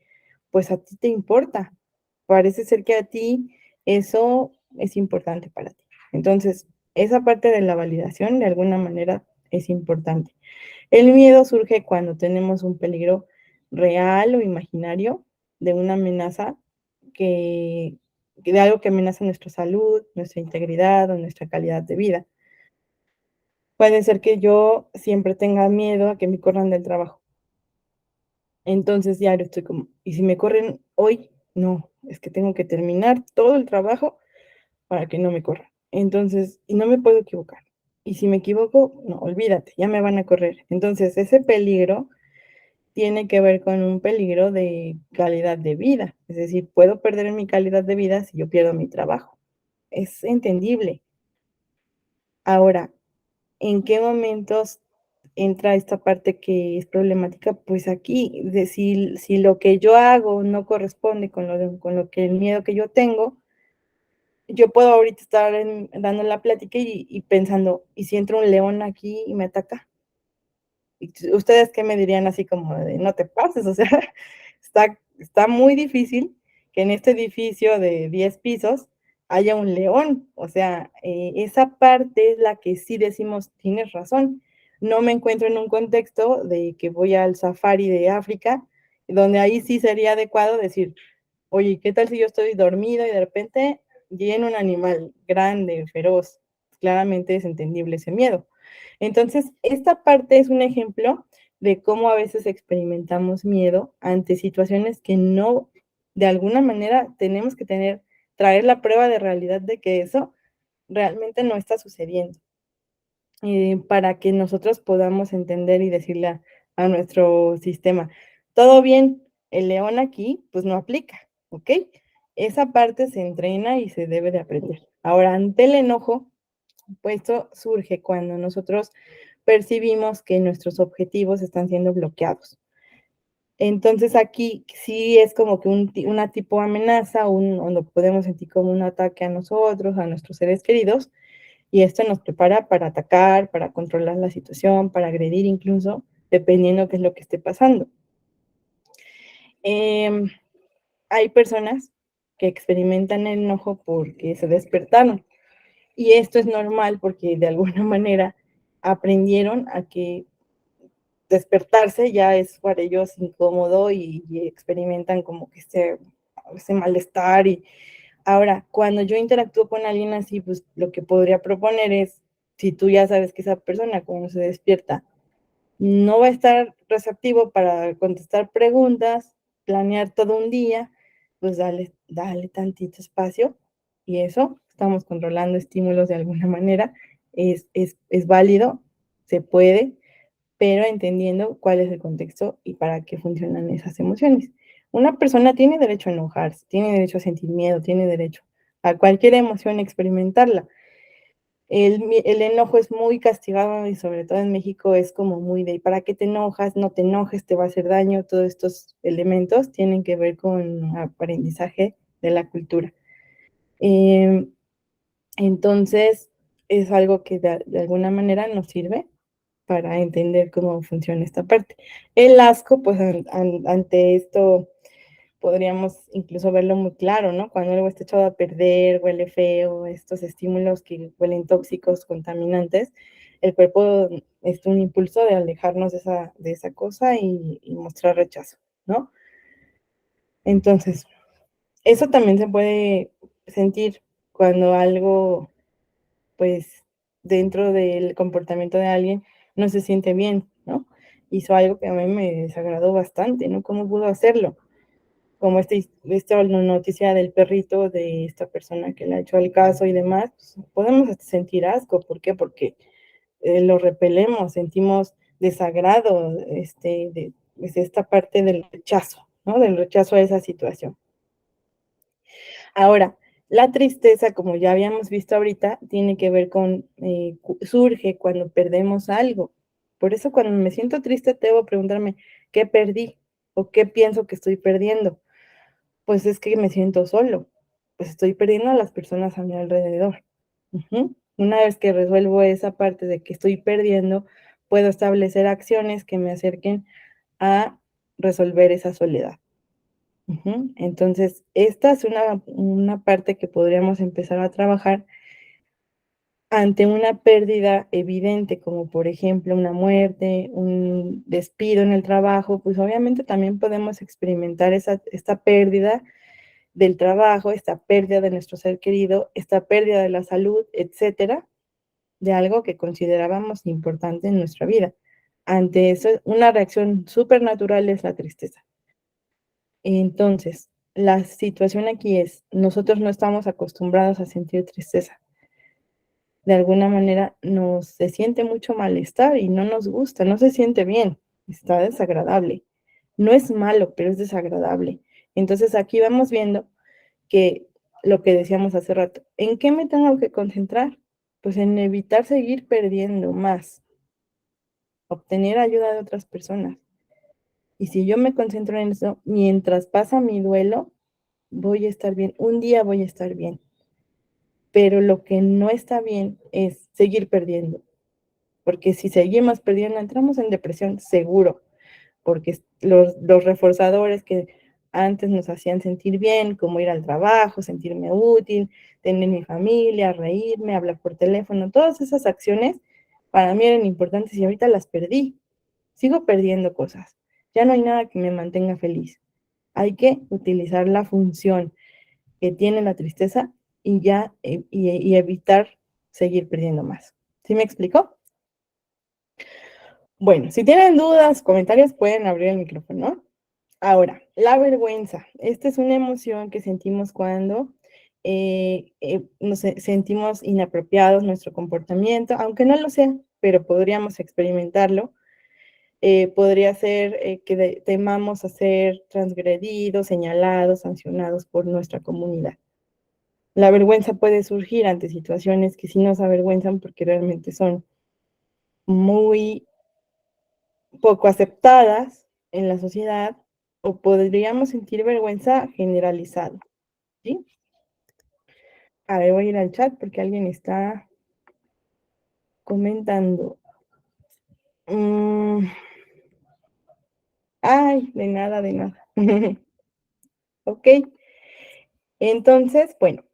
pues a ti te importa. Parece ser que a ti eso es importante para ti. Entonces, esa parte de la validación de alguna manera es importante. El miedo surge cuando tenemos un peligro real o imaginario de una amenaza de algo que amenaza nuestra salud, nuestra integridad o nuestra calidad de vida. Puede ser que yo siempre tenga miedo a que me corran del trabajo. Entonces diario estoy como, ¿y si me corren hoy? No, es que tengo que terminar todo el trabajo para que no me corran. Entonces, y no me puedo equivocar. y si me equivoco, no, olvídate, ya me van a correr. Entonces, ese peligro tiene que ver con un peligro de calidad de vida. Es decir, puedo perder mi calidad de vida si yo pierdo mi trabajo. Es entendible. Ahora, ¿en qué momentos entra esta parte que es problemática? Pues aquí, de si lo que yo hago no corresponde con lo que el miedo que yo tengo, yo puedo ahorita estar dando la plática y pensando, ¿y si entra un león aquí y me ataca? ¿Y ustedes qué me dirían así como de no te pases? O sea, está muy difícil que en este edificio de 10 pisos haya un león. O sea, esa parte es la que sí decimos, tienes razón. No me encuentro en un contexto de que voy al safari de África, donde ahí sí sería adecuado decir, oye, ¿qué tal si yo estoy dormido y de repente viene un animal grande, feroz? Claramente es entendible ese miedo. Entonces, esta parte es un ejemplo de cómo a veces experimentamos miedo ante situaciones que no, de alguna manera, tenemos que traer la prueba de realidad de que eso realmente no está sucediendo, para que nosotros podamos entender y decirle a nuestro sistema, todo bien, el león aquí, pues no aplica, ¿ok? Esa parte se entrena y se debe de aprender. Ahora, ante el enojo, pues esto surge cuando nosotros percibimos que nuestros objetivos están siendo bloqueados. Entonces aquí sí es como que una tipo amenaza, o lo podemos sentir como un ataque a nosotros, a nuestros seres queridos, y esto nos prepara para atacar, para controlar la situación, para agredir incluso, dependiendo qué es lo que esté pasando. Eh, Hay personas que experimentan el enojo porque se despertaron, y esto es normal porque de alguna manera aprendieron a que despertarse ya es para ellos incómodo y experimentan como que ese malestar. Y ahora, cuando yo interactúo con alguien así, pues lo que podría proponer es, si tú ya sabes que esa persona cuando se despierta no va a estar receptivo para contestar preguntas, planear todo un día, pues dale tantito espacio, y eso, estamos controlando estímulos de alguna manera, es válido, se puede, pero entendiendo cuál es el contexto y para qué funcionan esas emociones. Una persona tiene derecho a enojarse, tiene derecho a sentir miedo, tiene derecho a cualquier emoción experimentarla. El enojo es muy castigado y sobre todo en México es como muy de ¿para qué te enojas? No te enojes, te va a hacer daño. Todos estos elementos tienen que ver con aprendizaje de la cultura. Eh, entonces, es algo que de alguna manera nos sirve para entender cómo funciona esta parte. El asco, pues ante esto podríamos incluso verlo muy claro, ¿no? Cuando algo está echado a perder, huele feo, estos estímulos que huelen tóxicos, contaminantes, el cuerpo es un impulso de alejarnos de esa cosa y mostrar rechazo, ¿no? Entonces, eso también se puede sentir cuando algo, pues, dentro del comportamiento de alguien no se siente bien, ¿no? Hizo algo que a mí me desagradó bastante, ¿no? ¿Cómo pudo hacerlo? Como esta noticia del perrito de esta persona que le ha hecho el caso y demás, pues, podemos sentir asco. ¿Por qué? Porque lo repelemos, sentimos desagrado, pues esta parte del rechazo, ¿no? Del rechazo a esa situación. Ahora, la tristeza, como ya habíamos visto ahorita, tiene que ver con, surge cuando perdemos algo. Por eso cuando me siento triste, debo preguntarme, ¿qué perdí? ¿O qué pienso que estoy perdiendo? Pues es que me siento solo, pues estoy perdiendo a las personas a mi alrededor. Una vez que resuelvo esa parte de que estoy perdiendo, puedo establecer acciones que me acerquen a resolver esa soledad. Entonces, esta es una parte que podríamos empezar a trabajar ante una pérdida evidente, como por ejemplo una muerte, un despido en el trabajo, pues obviamente también podemos experimentar esta pérdida del trabajo, esta pérdida de nuestro ser querido, esta pérdida de la salud, etcétera, de algo que considerábamos importante en nuestra vida. Ante eso, una reacción súper natural es la tristeza. Entonces, la situación aquí es, nosotros no estamos acostumbrados a sentir tristeza. de alguna manera se siente mucho malestar y no nos gusta, no se siente bien, está desagradable. No es malo, pero es desagradable. Entonces aquí vamos viendo que lo que decíamos hace rato, ¿en qué me tengo que concentrar? Pues en evitar seguir perdiendo más, obtener ayuda de otras personas. Y si yo me concentro en eso, mientras pasa mi duelo, voy a estar bien, un día voy a estar bien. Pero lo que no está bien es seguir perdiendo, porque si seguimos perdiendo, entramos en depresión seguro, porque los reforzadores que antes nos hacían sentir bien, como ir al trabajo, sentirme útil, tener mi familia, reírme, hablar por teléfono, todas esas acciones para mí eran importantes y ahorita las perdí. Sigo perdiendo cosas. Ya no hay nada que me mantenga feliz. Hay que utilizar la función que tiene la tristeza y ya y evitar seguir perdiendo más. ¿Sí me explico? Bueno, si tienen dudas, comentarios, pueden abrir el micrófono. Ahora, la vergüenza. Esta es una emoción que sentimos cuando nos sentimos inapropiados nuestro comportamiento, aunque no lo sea, pero podríamos experimentarlo. Podría ser que temamos a ser transgredidos, señalados, sancionados por nuestra comunidad. La vergüenza puede surgir ante situaciones que sí nos avergüenzan porque realmente son muy poco aceptadas en la sociedad o podríamos sentir vergüenza generalizada, ¿sí? A ver, voy a ir al chat porque alguien está comentando. Ay, de nada, de nada. Ok, entonces, bueno,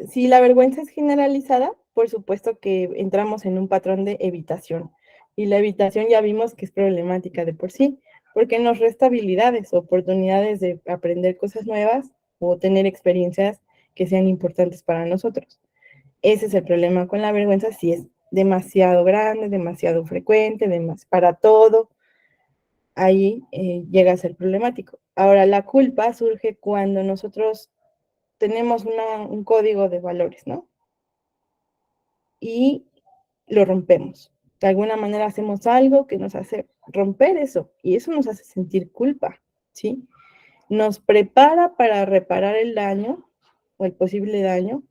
si la vergüenza es generalizada, por supuesto que entramos en un patrón de evitación. Y la evitación ya vimos que es problemática de por sí, porque nos resta habilidades, oportunidades de aprender cosas nuevas o tener experiencias que sean importantes para nosotros. Ese es el problema con la vergüenza, si es demasiado grande, demasiado frecuente, para todo, ahí llega a ser problemático. Ahora, la culpa surge cuando nosotros tenemos un código de valores, ¿no? Y lo rompemos. De alguna manera hacemos algo que nos hace romper eso y eso nos hace sentir culpa, ¿sí? Nos prepara para reparar el daño o el posible daño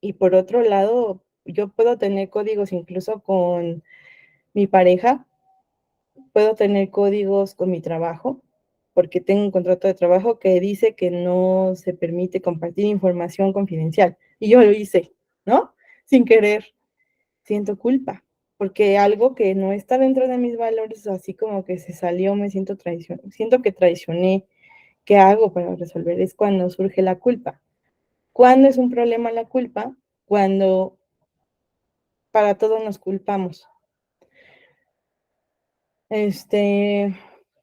y por otro lado, yo puedo tener códigos incluso con mi pareja, puedo tener códigos con mi trabajo, porque tengo un contrato de trabajo que dice que no se permite compartir información confidencial. Y yo lo hice, ¿no? Sin querer. Siento culpa, porque algo que no está dentro de mis valores, así como que se salió, me siento siento que traicioné. ¿Qué hago para resolver? Es cuando surge la culpa. ¿Cuándo es un problema la culpa? Cuando para todo nos culpamos.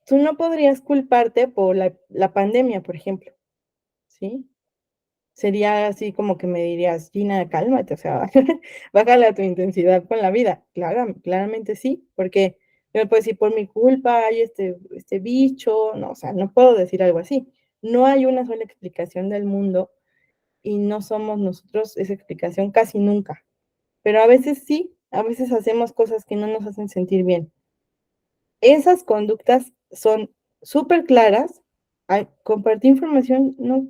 Tú no podrías culparte por la pandemia, por ejemplo, ¿sí? Sería así como que me dirías: "Gina, cálmate, o sea, bájale a tu intensidad con la vida". Claramente sí, porque yo me puedo decir: "Por mi culpa hay este bicho", no, o sea, no puedo decir algo así. No hay una sola explicación del mundo y no somos nosotros esa explicación casi nunca, pero a veces sí, a veces hacemos cosas que no nos hacen sentir bien. Esas conductas son súper claras. Compartí información no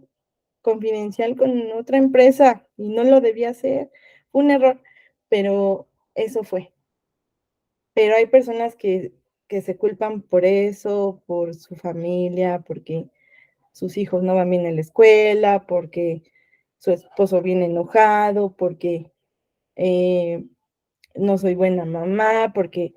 confidencial con otra empresa y no lo debía hacer, fue un error, pero eso fue. Pero hay personas que se culpan por eso, por su familia, porque sus hijos no van bien en la escuela, porque su esposo viene enojado, porque no soy buena mamá, porque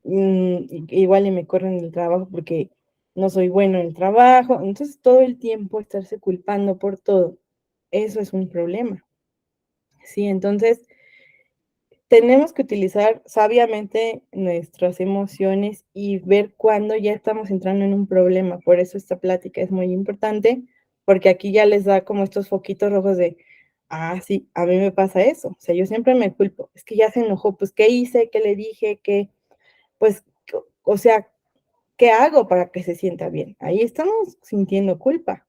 igual y me corren del trabajo porque no soy bueno en el trabajo. Entonces, todo el tiempo estarse culpando por todo, eso es un problema. Sí, entonces tenemos que utilizar sabiamente nuestras emociones y ver cuándo ya estamos entrando en un problema. Por eso esta plática es muy importante, porque aquí ya les da como estos foquitos rojos de, ah, sí, a mí me pasa eso. O sea, yo siempre me culpo, es que ya se enojó, pues, ¿qué hice? ¿Qué le dije? ¿Qué? Pues, o sea, ¿qué hago para que se sienta bien? Ahí estamos sintiendo culpa.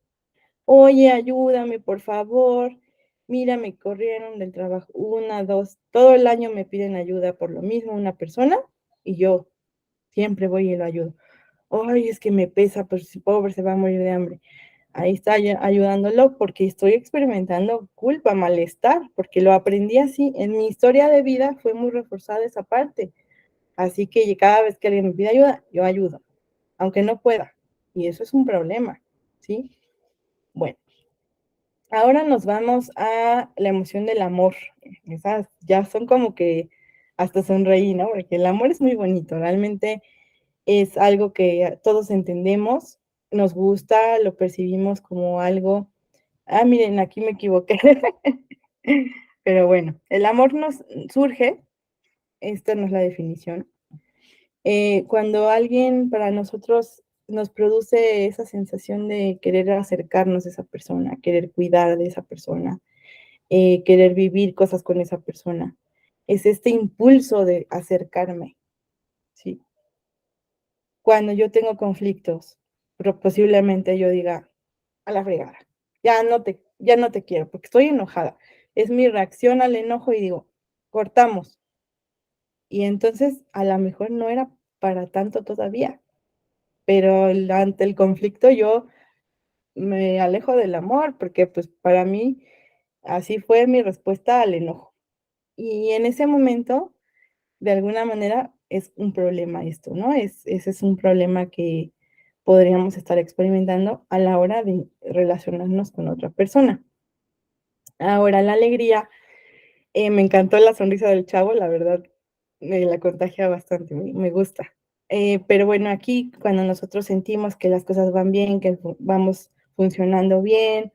Oye, ayúdame, por favor. mira, me corrieron del trabajo, una, dos, todo el año me piden ayuda por lo mismo una persona y yo siempre voy y lo ayudo. Ay, es que me pesa, pues si pobre se va a morir de hambre. Ahí está ayudándolo porque estoy experimentando culpa, malestar, porque lo aprendí así. En mi historia de vida fue muy reforzada esa parte. Así que cada vez que alguien me pide ayuda, yo ayudo, aunque no pueda. Y eso es un problema, ¿sí? Bueno, ahora nos vamos a la emoción del amor. Esas ya son como que hasta sonreí, ¿no? Porque el amor es muy bonito, realmente es algo que todos entendemos, nos gusta, lo percibimos como algo. Ah, miren, aquí me equivoqué. Pero bueno, el amor nos surge, esta no es la definición, cuando alguien para nosotros nos produce esa sensación de querer acercarnos a esa persona, querer cuidar de esa persona, querer vivir cosas con esa persona. Es este impulso de acercarme, ¿sí? Cuando yo tengo conflictos, pero posiblemente yo diga, a la fregada, ya no te quiero, porque estoy enojada. Es mi reacción al enojo y digo, cortamos. Y entonces a lo mejor no era para tanto todavía, pero ante el conflicto yo me alejo del amor, porque pues para mí así fue mi respuesta al enojo. Y en ese momento, de alguna manera, es un problema esto, ¿no? Ese es un problema que podríamos estar experimentando a la hora de relacionarnos con otra persona. Ahora, la alegría, me encantó la sonrisa del chavo, la verdad, me la contagia bastante, me gusta. Pero bueno, aquí cuando nosotros sentimos que las cosas van bien, que vamos funcionando bien,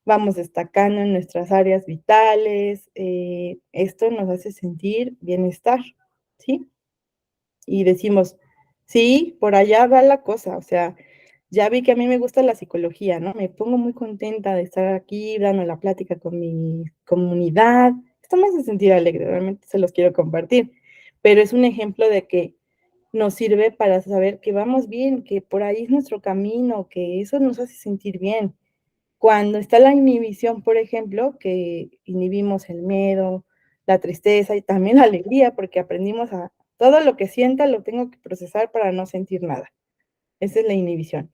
vamos destacando en nuestras áreas vitales, esto nos hace sentir bienestar, ¿sí? Y decimos, sí, por allá va la cosa, o sea, ya vi que a mí me gusta la psicología, ¿no? Me pongo muy contenta de estar aquí dando la plática con mi comunidad. Esto me hace sentir alegre, realmente se los quiero compartir, pero es un ejemplo de que nos sirve para saber que vamos bien, que por ahí es nuestro camino, que eso nos hace sentir bien. Cuando está la inhibición, por ejemplo, que inhibimos el miedo, la tristeza y también la alegría, porque aprendimos a todo lo que sienta lo tengo que procesar para no sentir nada. Esa es la inhibición.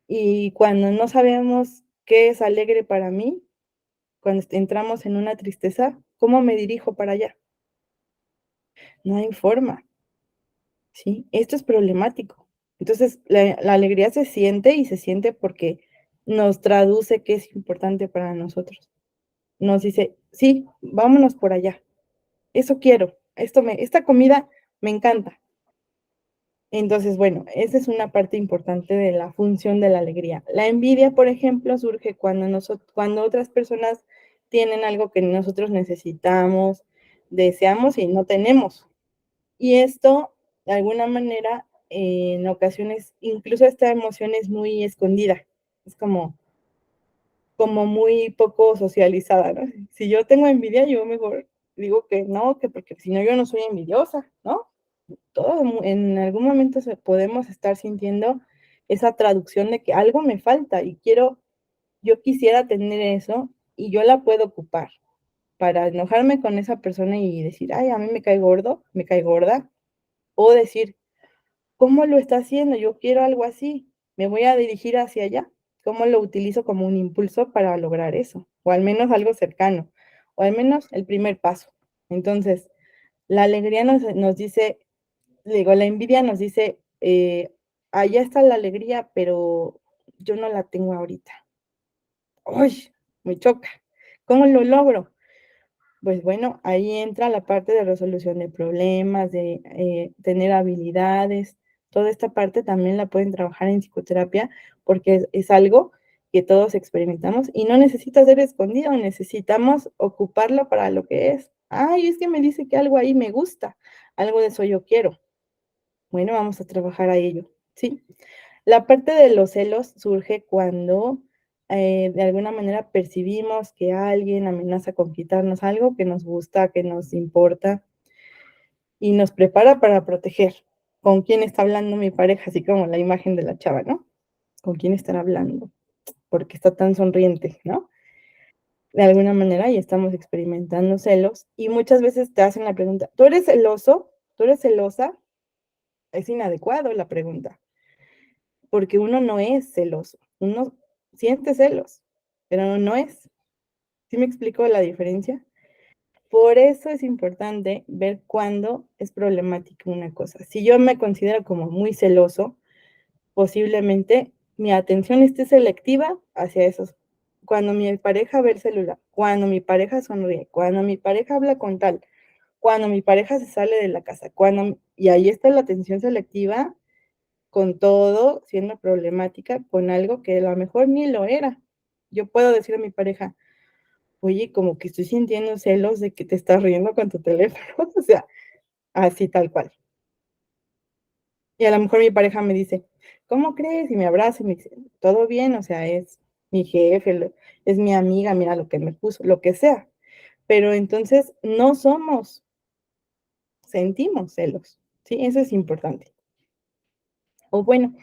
Y cuando no sabemos qué es alegre para mí, cuando entramos en una tristeza, ¿cómo me dirijo para allá? No hay forma, ¿sí? Esto es problemático. Entonces, la alegría se siente y se siente porque nos traduce qué es importante para nosotros. Nos dice, sí, vámonos por allá. Eso quiero. Esta comida me encanta. Entonces, bueno, esa es una parte importante de la función de la alegría. La envidia, por ejemplo, surge cuando otras personas tienen algo que nosotros necesitamos, deseamos y no tenemos. Y esto, de alguna manera, en ocasiones, incluso esta emoción es muy escondida. Es como muy poco socializada, ¿no? Si yo tengo envidia, yo mejor digo que no, que porque si no yo no soy envidiosa, ¿no? Todos en algún momento podemos estar sintiendo esa traducción de que algo me falta y yo quisiera tener eso y yo la puedo ocupar para enojarme con esa persona y decir, ay, a mí me cae gordo, me cae gorda, o decir, ¿cómo lo está haciendo? Yo quiero algo así, me voy a dirigir hacia allá. ¿Cómo lo utilizo como un impulso para lograr eso? O al menos algo cercano, o al menos el primer paso. Entonces, la alegría nos dice, digo, la envidia nos dice, allá está la alegría, pero yo no la tengo ahorita. ¡Uy! Me choca. ¿Cómo lo logro? Pues bueno, ahí entra la parte de resolución de problemas, de tener habilidades. Toda esta parte también la pueden trabajar en psicoterapia porque es algo que todos experimentamos y no necesita ser escondido, necesitamos ocuparlo para lo que es. Ay, es que me dice que algo ahí me gusta, algo de eso yo quiero. Bueno, vamos a trabajar a ello, ¿sí? La parte de los celos surge cuando de alguna manera percibimos que alguien amenaza con quitarnos algo que nos gusta, que nos importa y nos prepara para proteger. ¿Con quién está hablando mi pareja? Así como la imagen de la chava, ¿no? ¿Con quién están hablando? Porque está tan sonriente, ¿no? de alguna manera y estamos experimentando celos y muchas veces te hacen la pregunta, ¿tú eres celoso? ¿Tú eres celosa? Es inadecuado la pregunta, porque uno no es celoso, uno siente celos, pero no es. ¿Sí me explico la diferencia? Por eso es importante ver cuándo es problemática una cosa. Si yo me considero como muy celoso, posiblemente mi atención esté selectiva hacia esos. Cuando mi pareja ve el celular, cuando mi pareja sonríe, cuando mi pareja habla con tal, cuando mi pareja se sale de la casa, y ahí está la atención selectiva con todo siendo problemática con algo que a lo mejor ni lo era. Yo puedo decir a mi pareja, oye, como que estoy sintiendo celos de que te estás riendo con tu teléfono, o sea, así tal cual. Y a lo mejor mi pareja me dice, ¿cómo crees? Y me abraza y me dice, todo bien, o sea, es mi jefe, es mi amiga, mira lo que me puso, lo que sea. Pero entonces no somos, sentimos celos, ¿sí? Eso es importante. O bueno,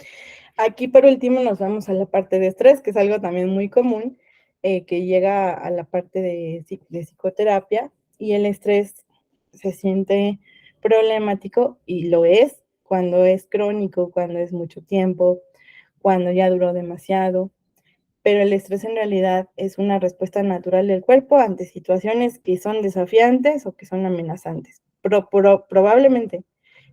aquí por último nos vamos a la parte de estrés, que es algo también muy común, que llega a la parte de psicoterapia y el estrés se siente problemático y lo es cuando es crónico, cuando es mucho tiempo, cuando ya duró demasiado, pero el estrés en realidad es una respuesta natural del cuerpo ante situaciones que son desafiantes o que son amenazantes. Probablemente,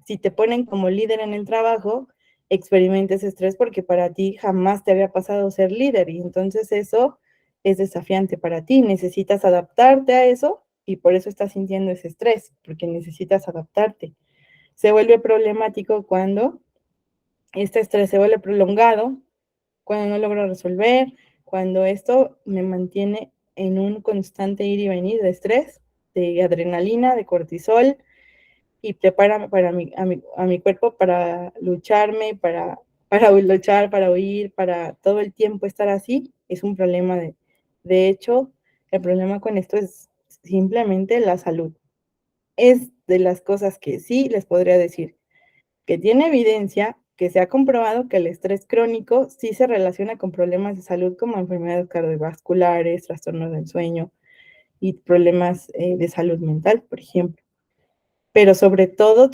si te ponen como líder en el trabajo, experimentes estrés porque para ti jamás te había pasado ser líder y entonces eso es desafiante para ti. Necesitas adaptarte a eso y por eso estás sintiendo ese estrés, porque necesitas adaptarte. Se vuelve problemático cuando este estrés se vuelve prolongado, cuando no logro resolver, cuando esto me mantiene en un constante ir y venir de estrés, de adrenalina, de cortisol, y prepara a mi cuerpo para lucharme, para luchar, para huir, para todo el tiempo estar así, es un problema de hecho, el problema con esto es simplemente la salud. Es de las cosas que sí les podría decir que tiene evidencia que se ha comprobado que el estrés crónico sí se relaciona con problemas de salud como enfermedades cardiovasculares, trastornos del sueño y problemas de salud mental, por ejemplo. Pero sobre todo,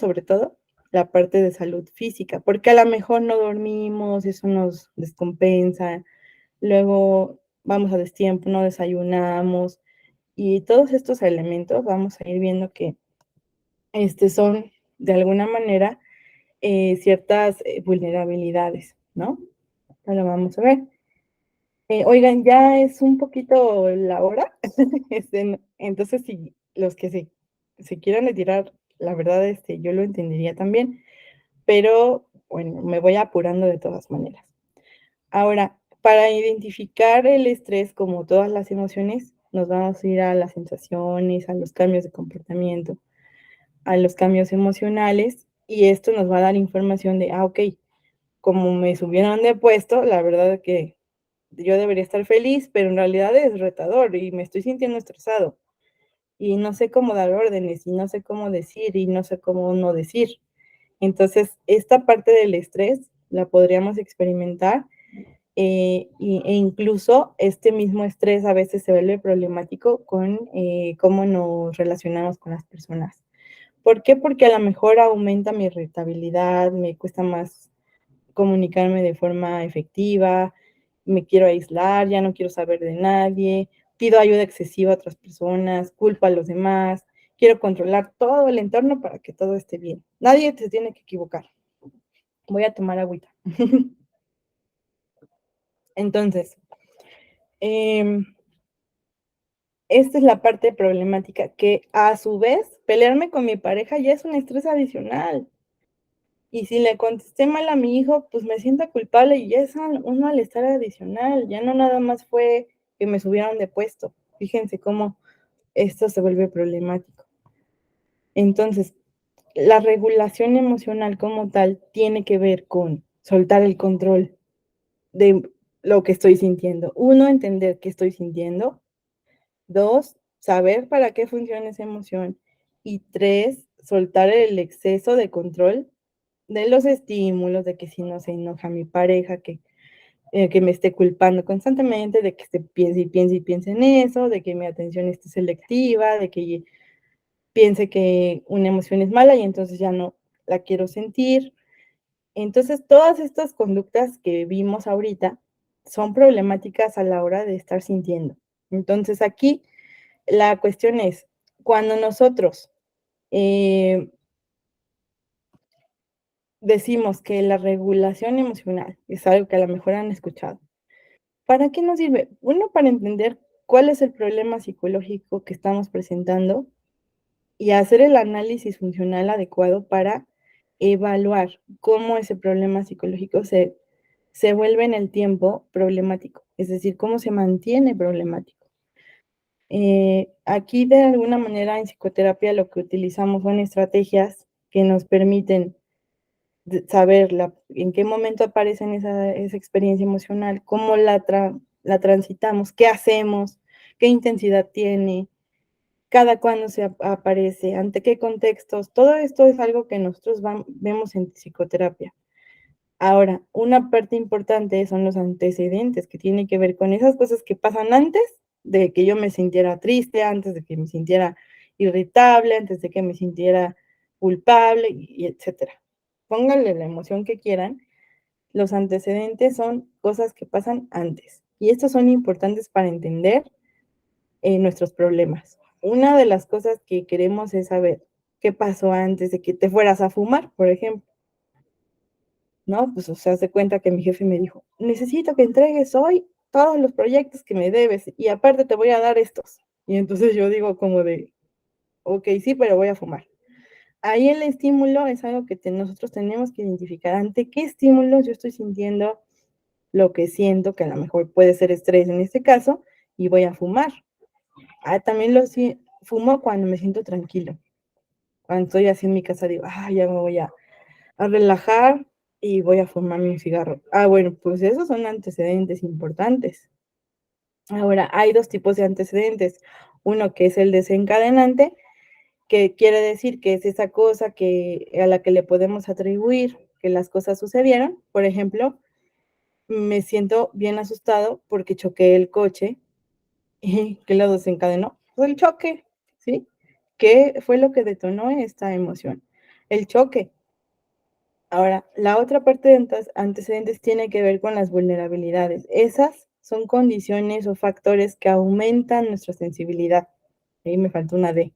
la parte de salud física, porque a lo mejor no dormimos, eso nos descompensa, luego vamos a destiempo, no desayunamos, y todos estos elementos vamos a ir viendo que son de alguna manera ciertas vulnerabilidades, ¿no? Ahora vamos a ver. Oigan, ya es un poquito la hora, entonces si los que se quieran retirar, la verdad, yo lo entendería también, pero bueno, me voy apurando de todas maneras. Ahora, para identificar el estrés, como todas las emociones, nos vamos a ir a las sensaciones, a los cambios de comportamiento, a los cambios emocionales, y esto nos va a dar información de, ok, como me subieron de puesto, la verdad es que yo debería estar feliz, pero en realidad es retador y me estoy sintiendo estresado y no sé cómo dar órdenes y no sé cómo decir y no sé cómo no decir. Entonces, esta parte del estrés la podríamos experimentar e incluso este mismo estrés a veces se vuelve problemático con cómo nos relacionamos con las personas. ¿Por qué? Porque a lo mejor aumenta mi irritabilidad, me cuesta más comunicarme de forma efectiva, me quiero aislar, ya no quiero saber de nadie, pido ayuda excesiva a otras personas, culpo a los demás, quiero controlar todo el entorno para que todo esté bien. Nadie se tiene que equivocar. Voy a tomar agüita. Entonces, eh, esta es la parte problemática, que a su vez, pelearme con mi pareja ya es un estrés adicional. Y si le contesté mal a mi hijo, pues me siento culpable y ya es un malestar adicional, ya no nada más fue que me subieron de puesto. Fíjense cómo esto se vuelve problemático. Entonces, la regulación emocional como tal tiene que ver con soltar el control de lo que estoy sintiendo. Uno, entender qué estoy sintiendo. Dos, saber para qué funciona esa emoción. Y tres, soltar el exceso de control de los estímulos, de que si no se enoja mi pareja, que que me esté culpando constantemente, de que esté piense y piense y piense en eso, de que mi atención esté selectiva, de que piense que una emoción es mala y entonces ya no la quiero sentir. Entonces, todas estas conductas que vimos ahorita son problemáticas a la hora de estar sintiendo. Entonces, aquí la cuestión es, cuando nosotros eh, decimos que la regulación emocional es algo que a lo mejor han escuchado, ¿para qué nos sirve? Uno, para entender cuál es el problema psicológico que estamos presentando y hacer el análisis funcional adecuado para evaluar cómo ese problema psicológico se vuelve en el tiempo problemático, es decir, cómo se mantiene problemático. Aquí de alguna manera en psicoterapia lo que utilizamos son estrategias que nos permiten saber en qué momento aparece esa experiencia emocional, cómo la transitamos, qué hacemos, qué intensidad tiene, cada cuándo aparece, ante qué contextos. Todo esto es algo que nosotros vemos en psicoterapia. Ahora, una parte importante son los antecedentes, que tiene que ver con esas cosas que pasan antes de que yo me sintiera triste, antes de que me sintiera irritable, antes de que me sintiera culpable, y etcétera. Pónganle la emoción que quieran, los antecedentes son cosas que pasan antes. Y estos son importantes para entender nuestros problemas. Una de las cosas que queremos es saber qué pasó antes de que te fueras a fumar, por ejemplo. ¿No? Pues, o sea, se cuenta que mi jefe me dijo, necesito que entregues hoy todos los proyectos que me debes y aparte te voy a dar estos. Y entonces yo digo como de, ok, sí, pero voy a fumar. Ahí el estímulo es algo que nosotros tenemos que identificar ante qué estímulos yo estoy sintiendo lo que siento, que a lo mejor puede ser estrés en este caso, y voy a fumar. También fumo cuando me siento tranquilo. Cuando estoy así en mi casa digo, ya me voy a relajar y voy a fumarme un cigarro. Bueno, pues esos son antecedentes importantes. Ahora, hay dos tipos de antecedentes. Uno que es el desencadenante, que quiere decir que es esa cosa a la que le podemos atribuir que las cosas sucedieron. Por ejemplo, me siento bien asustado porque choqué el coche y ¿qué lo desencadenó? Pues el choque, ¿sí? ¿Qué fue lo que detonó esta emoción? El choque. Ahora, la otra parte de antecedentes tiene que ver con las vulnerabilidades. Esas son condiciones o factores que aumentan nuestra sensibilidad. Ahí me faltó una D.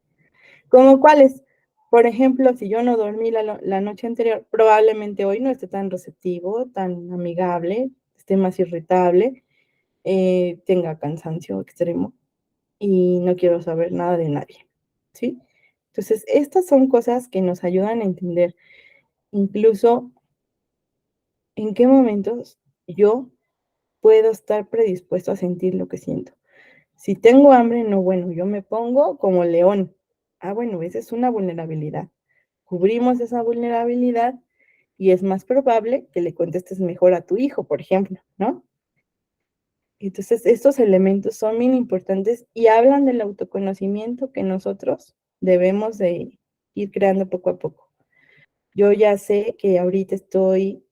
¿Cómo cuáles? Por ejemplo, si yo no dormí la noche anterior, probablemente hoy no esté tan receptivo, tan amigable, esté más irritable, tenga cansancio extremo y no quiero saber nada de nadie, ¿sí? Entonces, estas son cosas que nos ayudan a entender incluso en qué momentos yo puedo estar predispuesto a sentir lo que siento. Si tengo hambre, no, bueno, yo me pongo como león. Bueno, esa es una vulnerabilidad. Cubrimos esa vulnerabilidad y es más probable que le contestes mejor a tu hijo, por ejemplo, ¿no? Entonces, estos elementos son bien importantes y hablan del autoconocimiento que nosotros debemos de ir creando poco a poco. Yo ya sé que ahorita estoy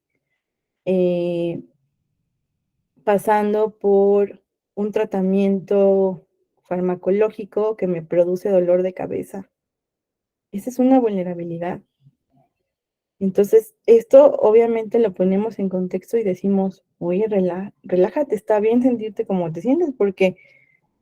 pasando por un tratamiento farmacológico que me produce dolor de cabeza. Esa es una vulnerabilidad. Entonces, esto obviamente lo ponemos en contexto y decimos, oye, relájate, está bien sentirte como te sientes, porque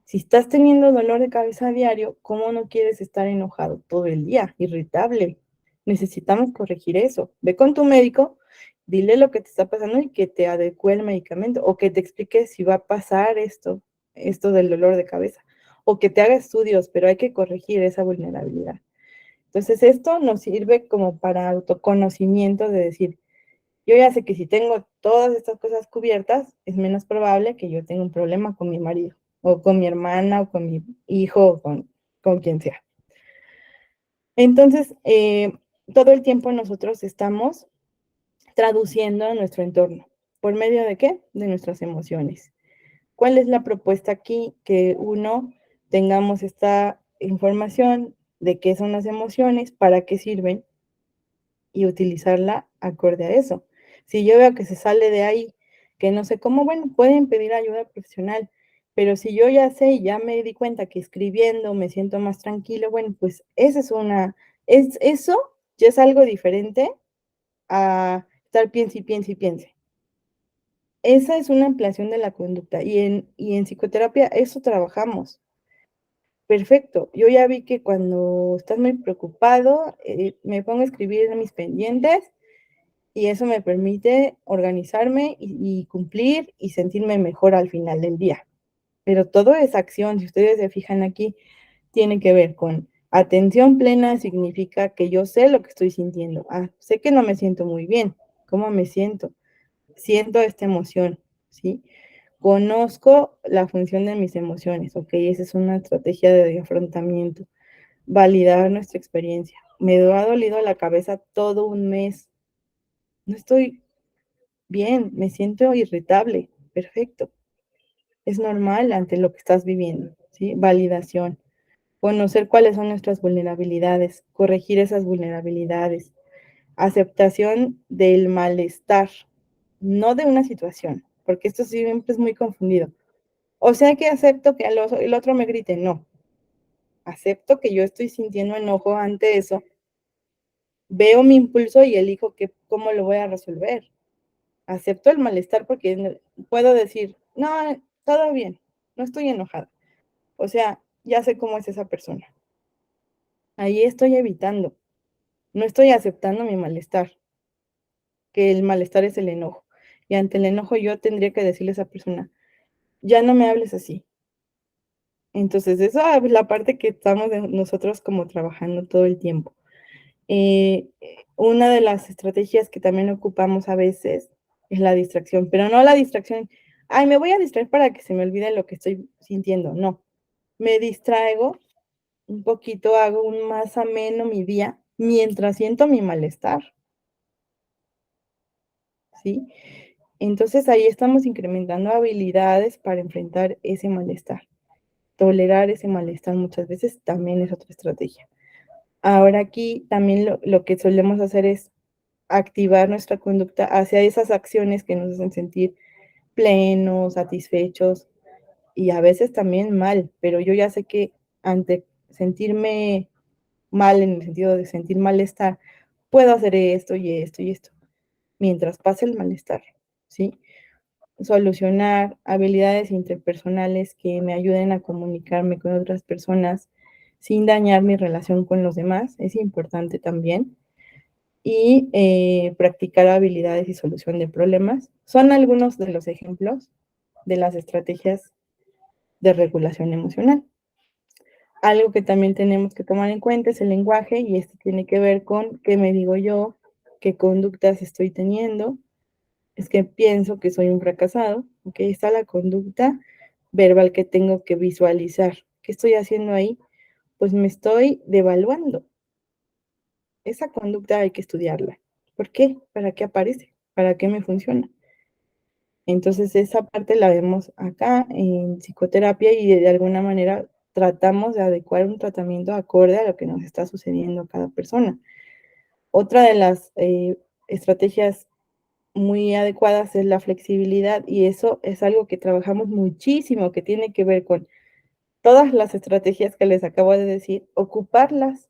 si estás teniendo dolor de cabeza a diario, ¿cómo no quieres estar enojado todo el día, irritable? Necesitamos corregir eso. Ve con tu médico, dile lo que te está pasando y que te adecue el medicamento o que te explique si va a pasar esto del dolor de cabeza o que te haga estudios, pero hay que corregir esa vulnerabilidad. Entonces, esto nos sirve como para autoconocimiento de decir, yo ya sé que si tengo todas estas cosas cubiertas, es menos probable que yo tenga un problema con mi marido, o con mi hermana, o con mi hijo, o con quien sea. Entonces, todo el tiempo nosotros estamos traduciendo nuestro entorno. ¿Por medio de qué? De nuestras emociones. ¿Cuál es la propuesta aquí? Que uno tengamos esta información de qué son las emociones, para qué sirven y utilizarla acorde a eso. Si yo veo que se sale de ahí, que no sé cómo, bueno, pueden pedir ayuda profesional, pero si yo ya sé y ya me di cuenta que escribiendo me siento más tranquilo, bueno, pues esa es eso ya es algo diferente a estar piense y piense y piense. Esa es una ampliación de la conducta y en psicoterapia eso trabajamos. Perfecto. Yo ya vi que cuando estás muy preocupado, me pongo a escribir en mis pendientes y eso me permite organizarme y cumplir y sentirme mejor al final del día. Pero todo es acción, si ustedes se fijan aquí, tiene que ver con atención plena, significa que yo sé lo que estoy sintiendo. Ah, sé que no me siento muy bien. ¿Cómo me siento? Siento esta emoción, ¿sí? Conozco la función de mis emociones, ok, esa es una estrategia de afrontamiento. Validar nuestra experiencia. Me ha dolido la cabeza todo un mes. No estoy bien, me siento irritable. Perfecto. Es normal ante lo que estás viviendo, ¿sí? Validación. Conocer cuáles son nuestras vulnerabilidades, corregir esas vulnerabilidades. Aceptación del malestar, no de una situación, porque esto siempre es muy confundido. O sea que acepto que el otro me grite, no. Acepto que yo estoy sintiendo enojo ante eso, veo mi impulso y elijo cómo lo voy a resolver. Acepto el malestar porque puedo decir, no, todo bien, no estoy enojada. O sea, ya sé cómo es esa persona. Ahí estoy evitando, no estoy aceptando mi malestar, que el malestar es el enojo. Y ante el enojo yo tendría que decirle a esa persona, ya no me hables así. Entonces, esa es la parte que estamos nosotros como trabajando todo el tiempo. Una de las estrategias que también ocupamos a veces es la distracción, pero no la distracción, ay, me voy a distraer para que se me olvide lo que estoy sintiendo, no. Me distraigo un poquito, hago un más ameno mi día mientras siento mi malestar, ¿sí? Entonces ahí estamos incrementando habilidades para enfrentar ese malestar. Tolerar ese malestar muchas veces también es otra estrategia. Ahora aquí también lo que solemos hacer es activar nuestra conducta hacia esas acciones que nos hacen sentir plenos, satisfechos y a veces también mal, pero yo ya sé que ante sentirme mal en el sentido de sentir malestar, puedo hacer esto y esto y esto, mientras pase el malestar, ¿sí? Solucionar habilidades interpersonales que me ayuden a comunicarme con otras personas sin dañar mi relación con los demás, es importante también y practicar habilidades y solución de problemas. Son algunos de los ejemplos de las estrategias de regulación emocional. Algo que también tenemos que tomar en cuenta es el lenguaje y esto tiene que ver con qué me digo yo, qué conductas estoy teniendo. Es que pienso que soy un fracasado, ¿ok? Está la conducta verbal que tengo que visualizar. ¿Qué estoy haciendo ahí? Pues me estoy devaluando. Esa conducta hay que estudiarla. ¿Por qué? ¿Para qué aparece? ¿Para qué me funciona? Entonces, esa parte la vemos acá en psicoterapia y de alguna manera tratamos de adecuar un tratamiento acorde a lo que nos está sucediendo a cada persona. Otra de las estrategias muy adecuadas es la flexibilidad y eso es algo que trabajamos muchísimo, que tiene que ver con todas las estrategias que les acabo de decir, ocuparlas,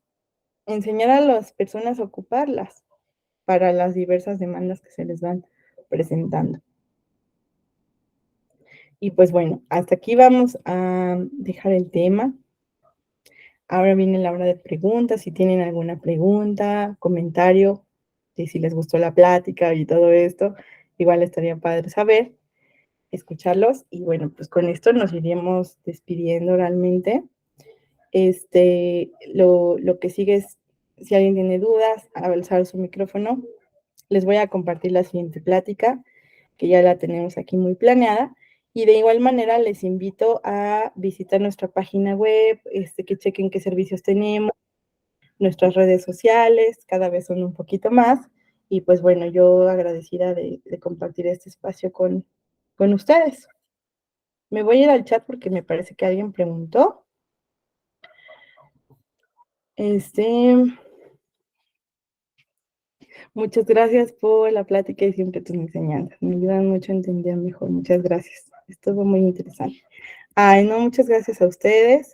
enseñar a las personas a ocuparlas para las diversas demandas que se les van presentando. Y pues bueno, hasta aquí vamos a dejar el tema. Ahora viene la hora de preguntas. Si tienen alguna pregunta, comentario, y si les gustó la plática y todo esto, igual estaría padre saber, escucharlos. Y bueno, pues con esto nos iríamos despidiendo realmente. Lo que sigue es, si alguien tiene dudas, alzar su micrófono. Les voy a compartir la siguiente plática, que ya la tenemos aquí muy planeada. Y de igual manera les invito a visitar nuestra página web, que chequen qué servicios tenemos, nuestras redes sociales, cada vez son un poquito más. Y pues bueno, yo agradecida de compartir este espacio con ustedes. Me voy a ir al chat porque me parece que alguien preguntó. Este, Muchas gracias por la plática y siempre tus enseñanzas. Me ayudan mucho a entender mejor. Muchas gracias. Estuvo muy interesante. Ay, no, muchas gracias a ustedes.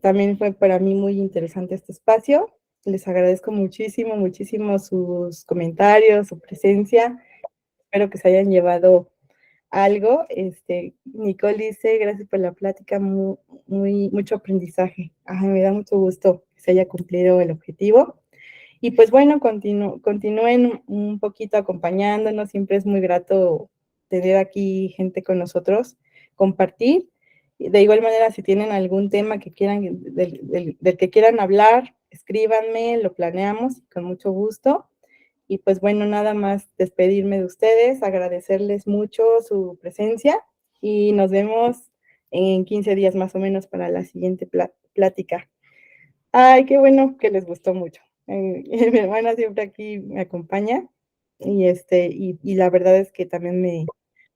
También fue para mí muy interesante este espacio. Les agradezco muchísimo, muchísimo sus comentarios, su presencia. Espero que se hayan llevado algo. Nicole dice, gracias por la plática, mucho aprendizaje. Ay, me da mucho gusto que se haya cumplido el objetivo. Y pues bueno, continúen un poquito acompañándonos. Siempre es muy grato tener aquí gente con nosotros, compartir. De igual manera, si tienen algún tema que quieran, del que quieran hablar, escríbanme, lo planeamos con mucho gusto. Y pues bueno, nada más despedirme de ustedes, agradecerles mucho su presencia y nos vemos en 15 días más o menos para la siguiente plática. Ay, qué bueno que les gustó mucho. Mi hermana siempre aquí me acompaña y la verdad es que también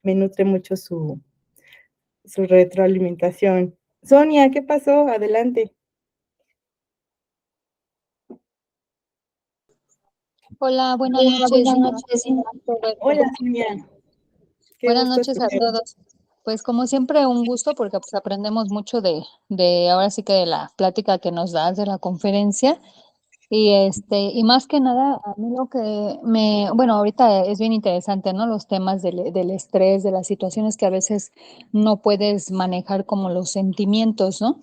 me nutre mucho su retroalimentación. Sonia, ¿qué pasó? Adelante. Hola, buenas Hola, noches. buenas noches. Hola, Sonia. Qué Buenas gusto noches a escuchar. todos. Pues como siempre, un gusto porque pues aprendemos mucho de ahora sí que de la plática que nos das de la conferencia. Y más que nada, a mí lo que bueno, ahorita es bien interesante, ¿no? Los temas del estrés, de las situaciones que a veces no puedes manejar como los sentimientos, ¿no?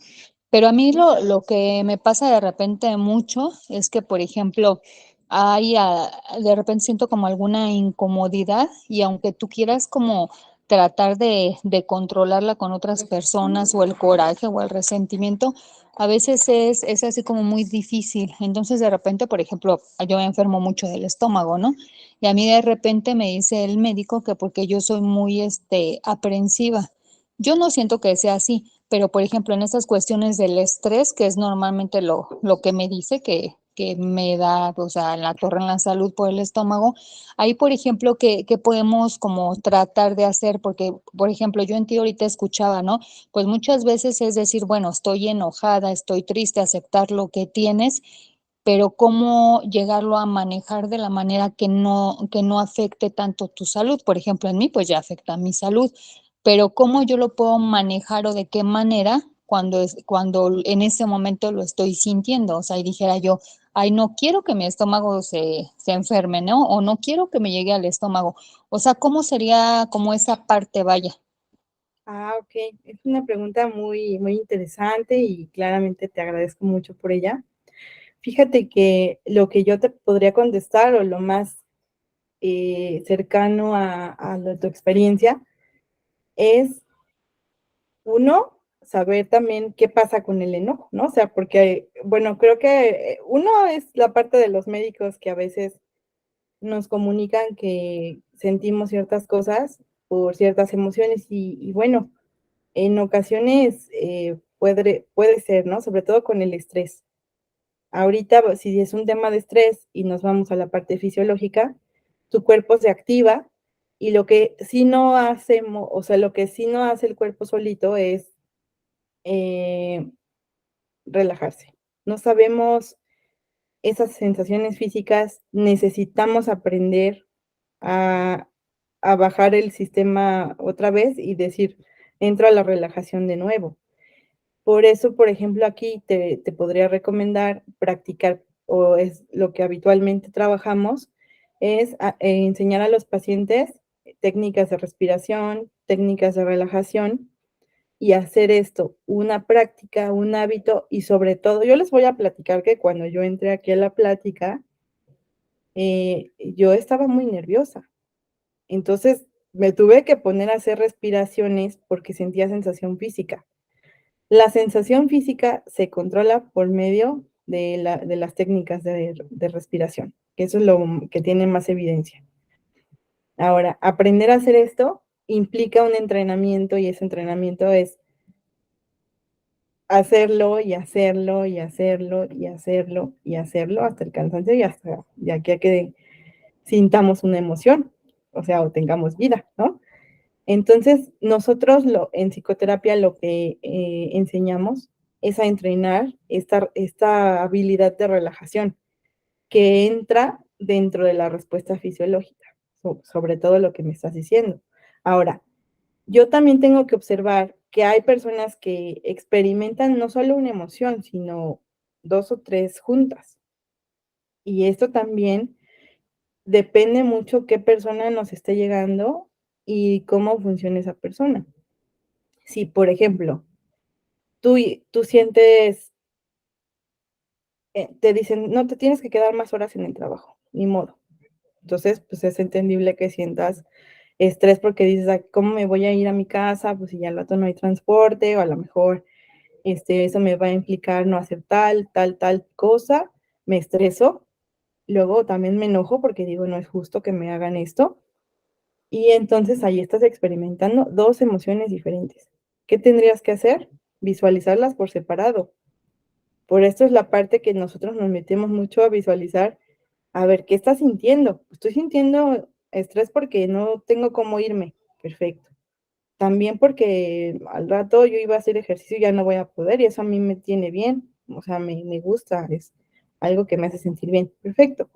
Pero a mí lo que me pasa de repente mucho es que, por ejemplo, de repente siento como alguna incomodidad y aunque tú quieras como tratar de controlarla con otras personas o el coraje o el resentimiento, a veces es así como muy difícil. Entonces, de repente, por ejemplo, yo me enfermo mucho del estómago, ¿no? Y a mí de repente me dice el médico que porque yo soy muy, aprensiva. Yo no siento que sea así, pero por ejemplo, en estas cuestiones del estrés, que es normalmente lo que me dice que me da, o sea, la torre en la salud por el estómago, ahí, por ejemplo, que podemos como tratar de hacer, porque, por ejemplo, yo en ti ahorita escuchaba, ¿no? Pues muchas veces es decir, bueno, estoy enojada, estoy triste, aceptar lo que tienes, pero cómo llegarlo a manejar de la manera que no afecte tanto tu salud. Por ejemplo, en mí, pues ya afecta mi salud, pero cómo yo lo puedo manejar o de qué manera cuando en ese momento lo estoy sintiendo. O sea, y dijera yo, ay, no quiero que mi estómago se enferme, ¿no? O no quiero que me llegue al estómago. O sea, ¿cómo sería como esa parte, vaya? Ah, ok. Es una pregunta muy, muy interesante y claramente te agradezco mucho por ella. Fíjate que lo que yo te podría contestar o lo más cercano a tu experiencia es, uno, saber también qué pasa con el enojo, ¿no? O sea, porque, bueno, creo que uno es la parte de los médicos que a veces nos comunican que sentimos ciertas cosas por ciertas emociones y bueno, en ocasiones puede ser, ¿no? Sobre todo con el estrés. Ahorita, si es un tema de estrés y nos vamos a la parte fisiológica, tu cuerpo se activa y lo que sí no hacemos, o sea, lo que sí no hace el cuerpo solito es eh, relajarse. No sabemos esas sensaciones físicas, necesitamos aprender a, a bajar el sistema otra vez y decir, entro a la relajación de nuevo. Por eso, por ejemplo, aquí te podría recomendar practicar, o es lo que habitualmente trabajamos, es enseñar a los pacientes técnicas de respiración, técnicas de relajación y hacer esto una práctica, un hábito y sobre todo, yo les voy a platicar que cuando yo entré aquí a la plática, yo estaba muy nerviosa. Entonces me tuve que poner a hacer respiraciones porque sentía sensación física. La sensación física se controla por medio de las técnicas de respiración, que eso es lo que tiene más evidencia. Ahora, aprender a hacer esto implica un entrenamiento y ese entrenamiento es hacerlo y hacerlo y hacerlo y hacerlo y hacerlo hasta el cansancio y hasta de aquí a que sintamos una emoción, o sea, o tengamos vida, ¿no? Entonces, nosotros en psicoterapia lo que enseñamos es a entrenar esta habilidad de relajación, que entra dentro de la respuesta fisiológica, sobre todo lo que me estás diciendo. Ahora, yo también tengo que observar que hay personas que experimentan no solo una emoción, sino dos o tres juntas. Y esto también depende mucho qué persona nos esté llegando y cómo funciona esa persona. Si, por ejemplo, tú sientes, te dicen, no te tienes que quedar más horas en el trabajo, ni modo. Entonces, pues es entendible que sientas estrés porque dices, ¿cómo me voy a ir a mi casa? Pues si ya al rato no hay transporte, o a lo mejor eso me va a implicar no hacer tal cosa, me estreso, luego también me enojo porque digo, no es justo que me hagan esto, y entonces ahí estás experimentando dos emociones diferentes. ¿Qué tendrías que hacer? Visualizarlas por separado. Por esto es la parte que nosotros nos metemos mucho a visualizar, a ver, ¿qué estás sintiendo? Estoy sintiendo estrés porque no tengo cómo irme. Perfecto. También porque al rato yo iba a hacer ejercicio y ya no voy a poder y eso a mí me tiene bien, o sea, me gusta, es algo que me hace sentir bien. Perfecto.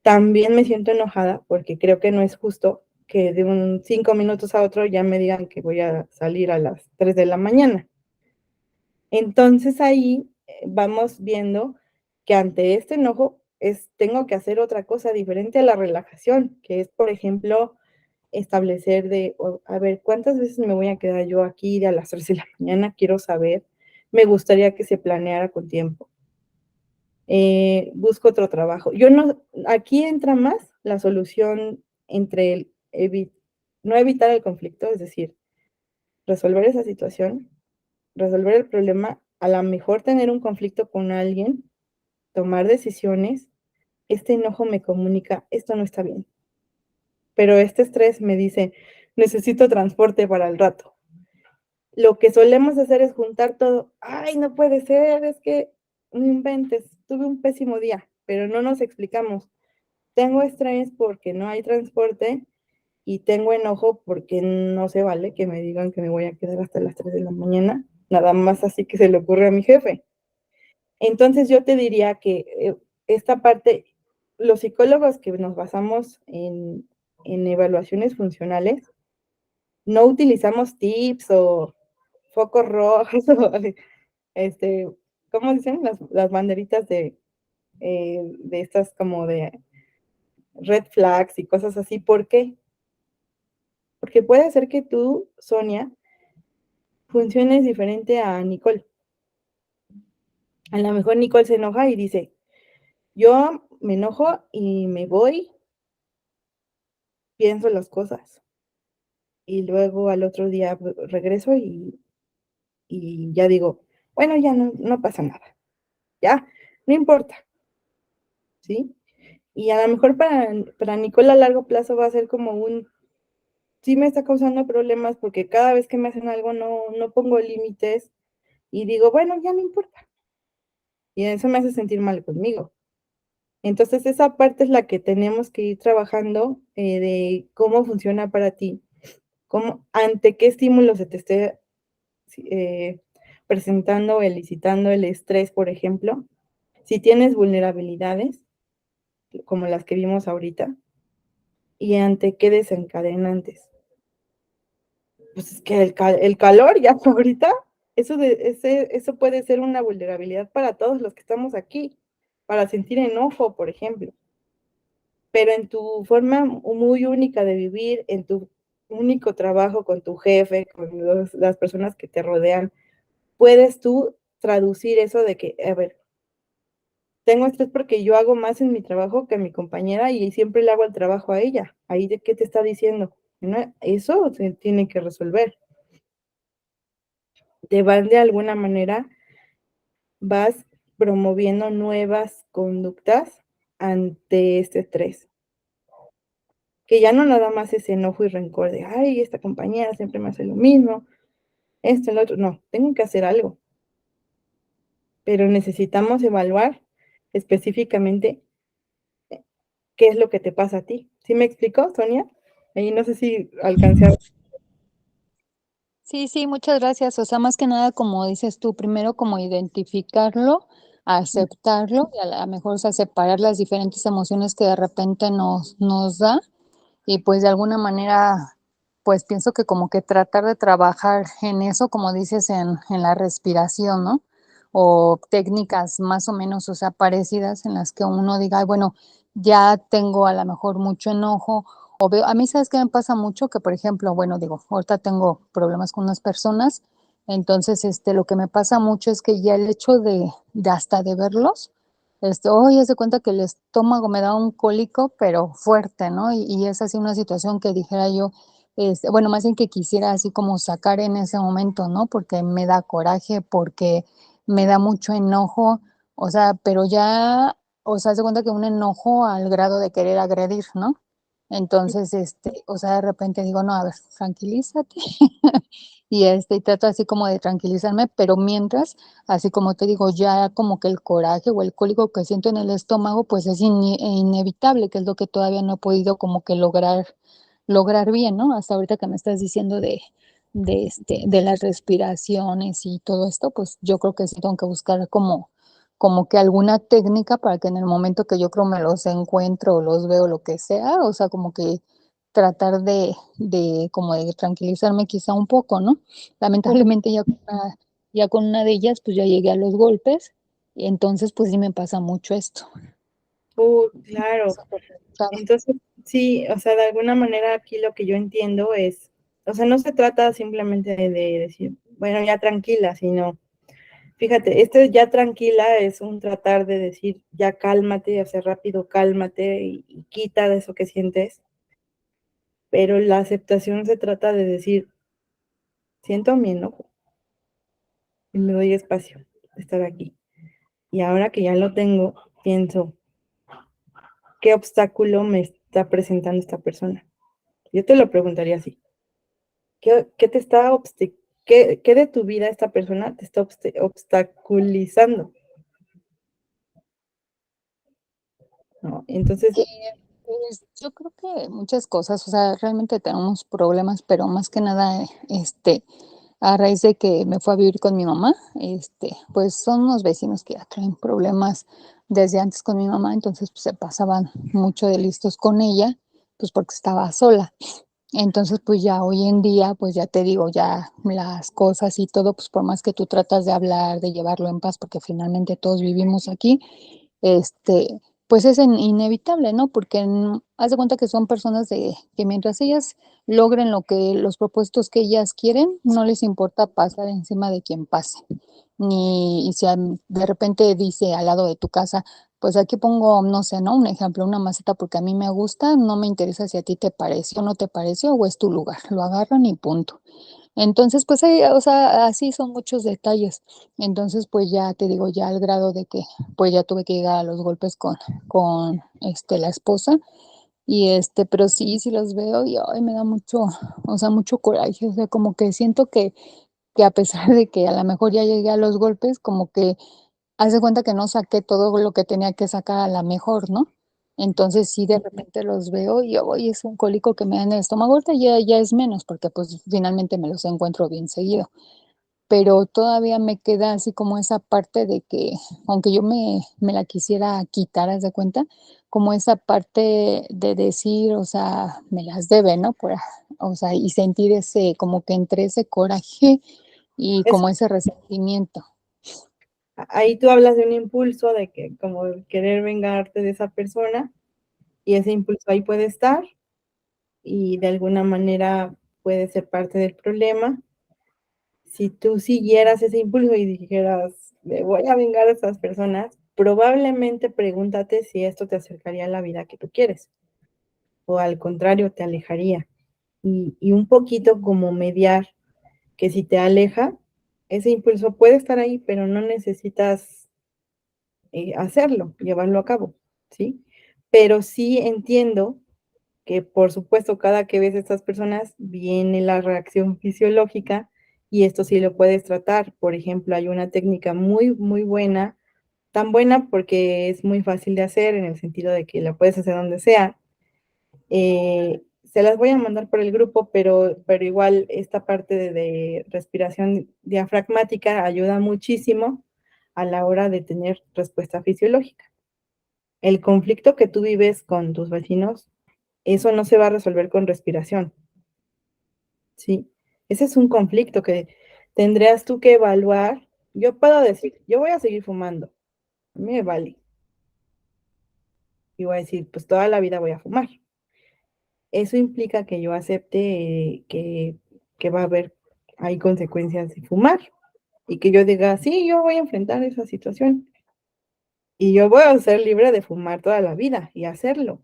También me siento enojada porque creo que no es justo que de un 5 minutos a otro ya me digan que voy a salir a las 3 de la mañana. Entonces ahí vamos viendo que ante este enojo tengo que hacer otra cosa diferente a la relajación, que es, por ejemplo, establecer a ver, ¿cuántas veces me voy a quedar yo aquí a las 3 de la mañana? Quiero saber, me gustaría que se planeara con tiempo. Busco otro trabajo. Yo no, aquí entra más la solución entre no evitar el conflicto, es decir, resolver esa situación, resolver el problema, a lo mejor tener un conflicto con alguien, tomar decisiones, este enojo me comunica, esto no está bien. Pero este estrés me dice, necesito transporte para el rato. Lo que solemos hacer es juntar todo. Ay, no puede ser, es que no inventes, tuve un pésimo día, pero no nos explicamos. Tengo estrés porque no hay transporte y tengo enojo porque no se vale que me digan que me voy a quedar hasta las 3 de la mañana, nada más así que se le ocurre a mi jefe. Entonces yo te diría que esta parte, los psicólogos que nos basamos en evaluaciones funcionales, no utilizamos tips o focos rojos o ¿cómo dicen? Las banderitas de estas como de red flags y cosas así. ¿Por qué? Porque puede ser que tú, Sonia, funciones diferente a Nicole. A lo mejor Nicole se enoja y dice, yo me enojo y me voy, pienso las cosas y luego al otro día regreso y ya digo, bueno, ya no pasa nada, ya, no importa, ¿sí? Y a lo mejor para Nicole a largo plazo va a ser como sí me está causando problemas porque cada vez que me hacen algo no pongo límites y digo, bueno, ya no importa. Y eso me hace sentir mal conmigo. Entonces, esa parte es la que tenemos que ir trabajando de cómo funciona para ti, ante qué estímulo se te esté eh, presentando o elicitando el estrés, por ejemplo. Si tienes vulnerabilidades, como las que vimos ahorita, y ante qué desencadenantes. Pues es que el calor ya ahorita, eso puede ser una vulnerabilidad para todos los que estamos aquí, para sentir enojo, por ejemplo. Pero en tu forma muy única de vivir, en tu único trabajo con tu jefe, con las personas que te rodean, puedes tú traducir eso de que, a ver, tengo estrés porque yo hago más en mi trabajo que mi compañera y siempre le hago el trabajo a ella. Ahí de qué te está diciendo. ¿No? Eso se tiene que resolver. Te van de alguna manera, vas promoviendo nuevas conductas ante este estrés. Que ya no nada más es enojo y rencor de, ay, esta compañera siempre me hace lo mismo, esto, el otro. No, tengo que hacer algo. Pero necesitamos evaluar específicamente qué es lo que te pasa a ti. ¿Sí me explicó, Sonia? Ahí no sé si alcancé a... Sí, sí, muchas gracias. O sea, más que nada, como dices tú, primero como identificarlo aceptarlo y a lo mejor, o sea, separar las diferentes emociones que de repente nos da y pues de alguna manera, pues pienso que como que tratar de trabajar en eso, como dices, en la respiración, ¿no? O técnicas más o menos, o sea, parecidas en las que uno diga, "Ay, bueno, ya tengo a lo mejor mucho enojo o veo, a mí sabes qué me pasa mucho que, por ejemplo, bueno, digo, ahorita tengo problemas con unas personas, entonces, lo que me pasa mucho es que ya el hecho de hasta de verlos, hoy haz de cuenta que el estómago me da un cólico, pero fuerte, ¿no? Y es así una situación que dijera yo, bueno, más bien que quisiera así como sacar en ese momento, ¿no? Porque me da coraje, porque me da mucho enojo, o sea, pero ya, o sea, haz de cuenta que un enojo al grado de querer agredir, ¿no? Entonces, o sea, de repente digo: "No, a ver, tranquilízate", y trato así como de tranquilizarme, pero mientras, así como te digo, ya como que el coraje o el cólico que siento en el estómago, pues es inevitable, que es lo que todavía no he podido como que lograr bien, ¿no? Hasta ahorita que me estás diciendo de las respiraciones y todo esto, pues yo creo que sí tengo que buscar como que alguna técnica para que en el momento que yo creo me los encuentro o los veo, lo que sea, o sea, como que tratar de como de tranquilizarme quizá un poco, ¿no? Lamentablemente ya con una de ellas, pues ya llegué a los golpes, y entonces, pues sí me pasa mucho esto. Claro. Súper delicado. Entonces, sí, o sea, de alguna manera aquí lo que yo entiendo es, o sea, no se trata simplemente de decir, bueno, ya tranquila, sino, fíjate, este ya tranquila es un tratar de decir, ya cálmate, o sea, rápido cálmate y quita de eso que sientes, pero la aceptación se trata de decir, siento mi enojo y me doy espacio de estar aquí. Y ahora que ya lo tengo, pienso, ¿qué obstáculo me está presentando esta persona? Yo te lo preguntaría así. ¿Qué te está qué de tu vida esta persona te está obstaculizando? ¿No? Entonces, Pues, yo creo que muchas cosas, o sea, realmente tenemos problemas, pero más que nada, a raíz de que me fui a vivir con mi mamá, pues, son unos vecinos que ya traen problemas desde antes con mi mamá, entonces, pues, se pasaban mucho de listos con ella, pues, porque estaba sola. Entonces, pues, ya hoy en día, pues, ya te digo, ya las cosas y todo, pues, por más que tú tratas de hablar, de llevarlo en paz, porque finalmente todos vivimos aquí, pues es inevitable, ¿no? Porque haz de cuenta que son personas que mientras ellas logren los propósitos que ellas quieren, no les importa pasar encima de quien pase. Ni, y si de repente dice al lado de tu casa, pues aquí pongo, no sé, ¿no? Un ejemplo, una maceta porque a mí me gusta, no me interesa si a ti te pareció o no te pareció o es tu lugar, lo agarran y punto. Entonces, pues, o sea, así son muchos detalles. Entonces, pues, ya te digo, ya al grado de que, pues, ya tuve que llegar a los golpes con la esposa y, pero sí los veo y, ay, me da mucho, o sea, mucho coraje, o sea, como que siento que a pesar de que a lo mejor ya llegué a los golpes, como que haz de cuenta que no saqué todo lo que tenía que sacar a la mejor, ¿no? Entonces, sí, de repente los veo y, ay, es un cólico que me da en el estómago. Ahorita ya es menos, porque, pues, finalmente me los encuentro bien seguido, pero todavía me queda así como esa parte de que, aunque yo me la quisiera quitar, haz de cuenta, como esa parte de decir, o sea, me las debe, ¿no? O sea, y sentir ese como que entre ese coraje y eso, como ese resentimiento. ahí tú hablas de un impulso de que como de querer vengarte de esa persona y ese impulso ahí puede estar y de alguna manera puede ser parte del problema. Si tú siguieras ese impulso y dijeras, me voy a vengar a esas personas, probablemente pregúntate si esto te acercaría a la vida que tú quieres o al contrario te alejaría. Y un poquito como mediar que si te aleja, ese impulso puede estar ahí, pero no necesitas hacerlo, llevarlo a cabo, ¿sí? Pero sí entiendo que, por supuesto, cada que ves a estas personas viene la reacción fisiológica y esto sí lo puedes tratar. Por ejemplo, hay una técnica muy, muy buena, tan buena porque es muy fácil de hacer en el sentido de que la puedes hacer donde sea. Se las voy a mandar por el grupo, pero igual esta parte de respiración diafragmática ayuda muchísimo a la hora de tener respuesta fisiológica. El conflicto que tú vives con tus vecinos, eso no se va a resolver con respiración, ¿sí? Ese es un conflicto que tendrías tú que evaluar. Yo puedo decir, yo voy a seguir fumando, a mí me vale. Y voy a decir, pues toda la vida voy a fumar. Eso implica que yo acepte que va a haber, hay consecuencias de fumar y que yo diga, sí, yo voy a enfrentar esa situación y yo voy a ser libre de fumar toda la vida y hacerlo.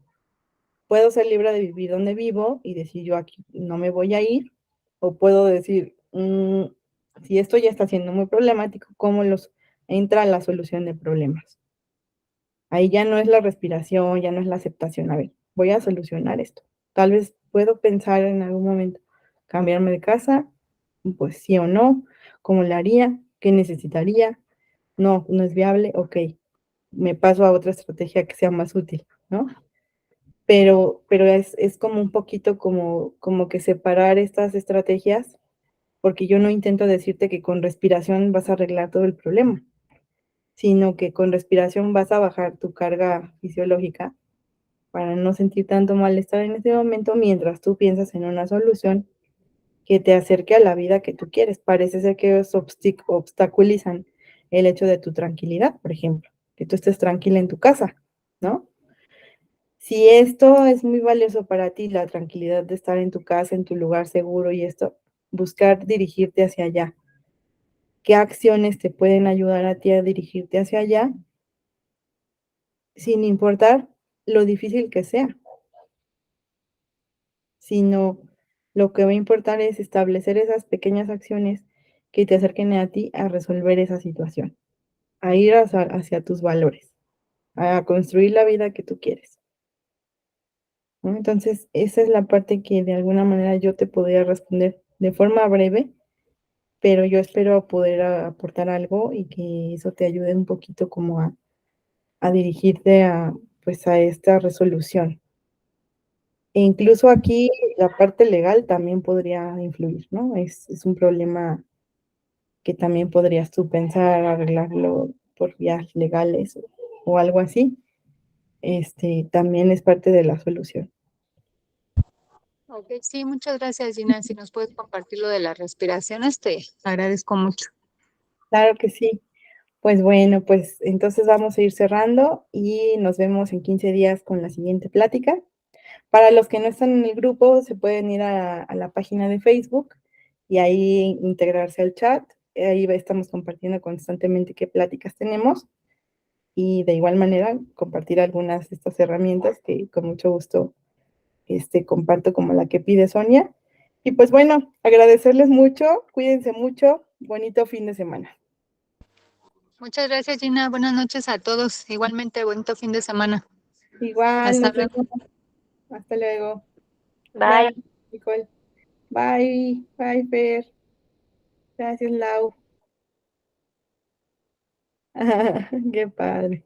Puedo ser libre de vivir donde vivo y decir yo aquí no me voy a ir, o puedo decir, si esto ya está siendo muy problemático, ¿cómo entra la solución de problemas? Ahí ya no es la respiración, ya no es la aceptación. A ver, voy a solucionar esto. Tal vez puedo pensar en algún momento cambiarme de casa, pues sí o no, cómo lo haría, qué necesitaría, no, no es viable, ok, me paso a otra estrategia que sea más útil, ¿no? Pero es como un poquito como que separar estas estrategias, porque yo no intento decirte que con respiración vas a arreglar todo el problema, sino que con respiración vas a bajar tu carga fisiológica para no sentir tanto malestar en ese momento mientras tú piensas en una solución que te acerque a la vida que tú quieres. Parece ser que ellos obstaculizan el hecho de tu tranquilidad, por ejemplo, que tú estés tranquila en tu casa, ¿no? Si esto es muy valioso para ti, la tranquilidad de estar en tu casa, en tu lugar seguro y esto, buscar dirigirte hacia allá. ¿Qué acciones te pueden ayudar a ti a dirigirte hacia allá? Sin importar lo difícil que sea, sino lo que va a importar es establecer esas pequeñas acciones que te acerquen a ti a resolver esa situación, a ir hacia tus valores, a construir la vida que tú quieres, ¿no? Entonces, esa es la parte que de alguna manera yo te podría responder de forma breve, pero yo espero poder aportar algo y que eso te ayude un poquito como a dirigirte pues, a esta resolución. E incluso aquí la parte legal también podría influir, ¿no? Es un problema que también podrías tú pensar arreglarlo por vías legales o algo así. También es parte de la solución. Ok, sí, muchas gracias, Gina. Si nos puedes compartir lo de las respiraciones, te agradezco mucho. Claro que sí. Pues bueno, pues entonces vamos a ir cerrando y nos vemos en 15 días con la siguiente plática. Para los que no están en el grupo, se pueden ir a la página de Facebook y ahí integrarse al chat. Ahí estamos compartiendo constantemente qué pláticas tenemos y de igual manera compartir algunas de estas herramientas que con mucho gusto comparto como la que pide Sonia. Y pues bueno, agradecerles mucho, cuídense mucho, bonito fin de semana. Muchas gracias, Gina. Buenas noches a todos. Igualmente, bonito fin de semana. Igual, Hasta nos luego. vemos. Hasta luego. Bye. Gracias, Nicole. Bye, bye, Fer. Gracias, Lau. Qué padre.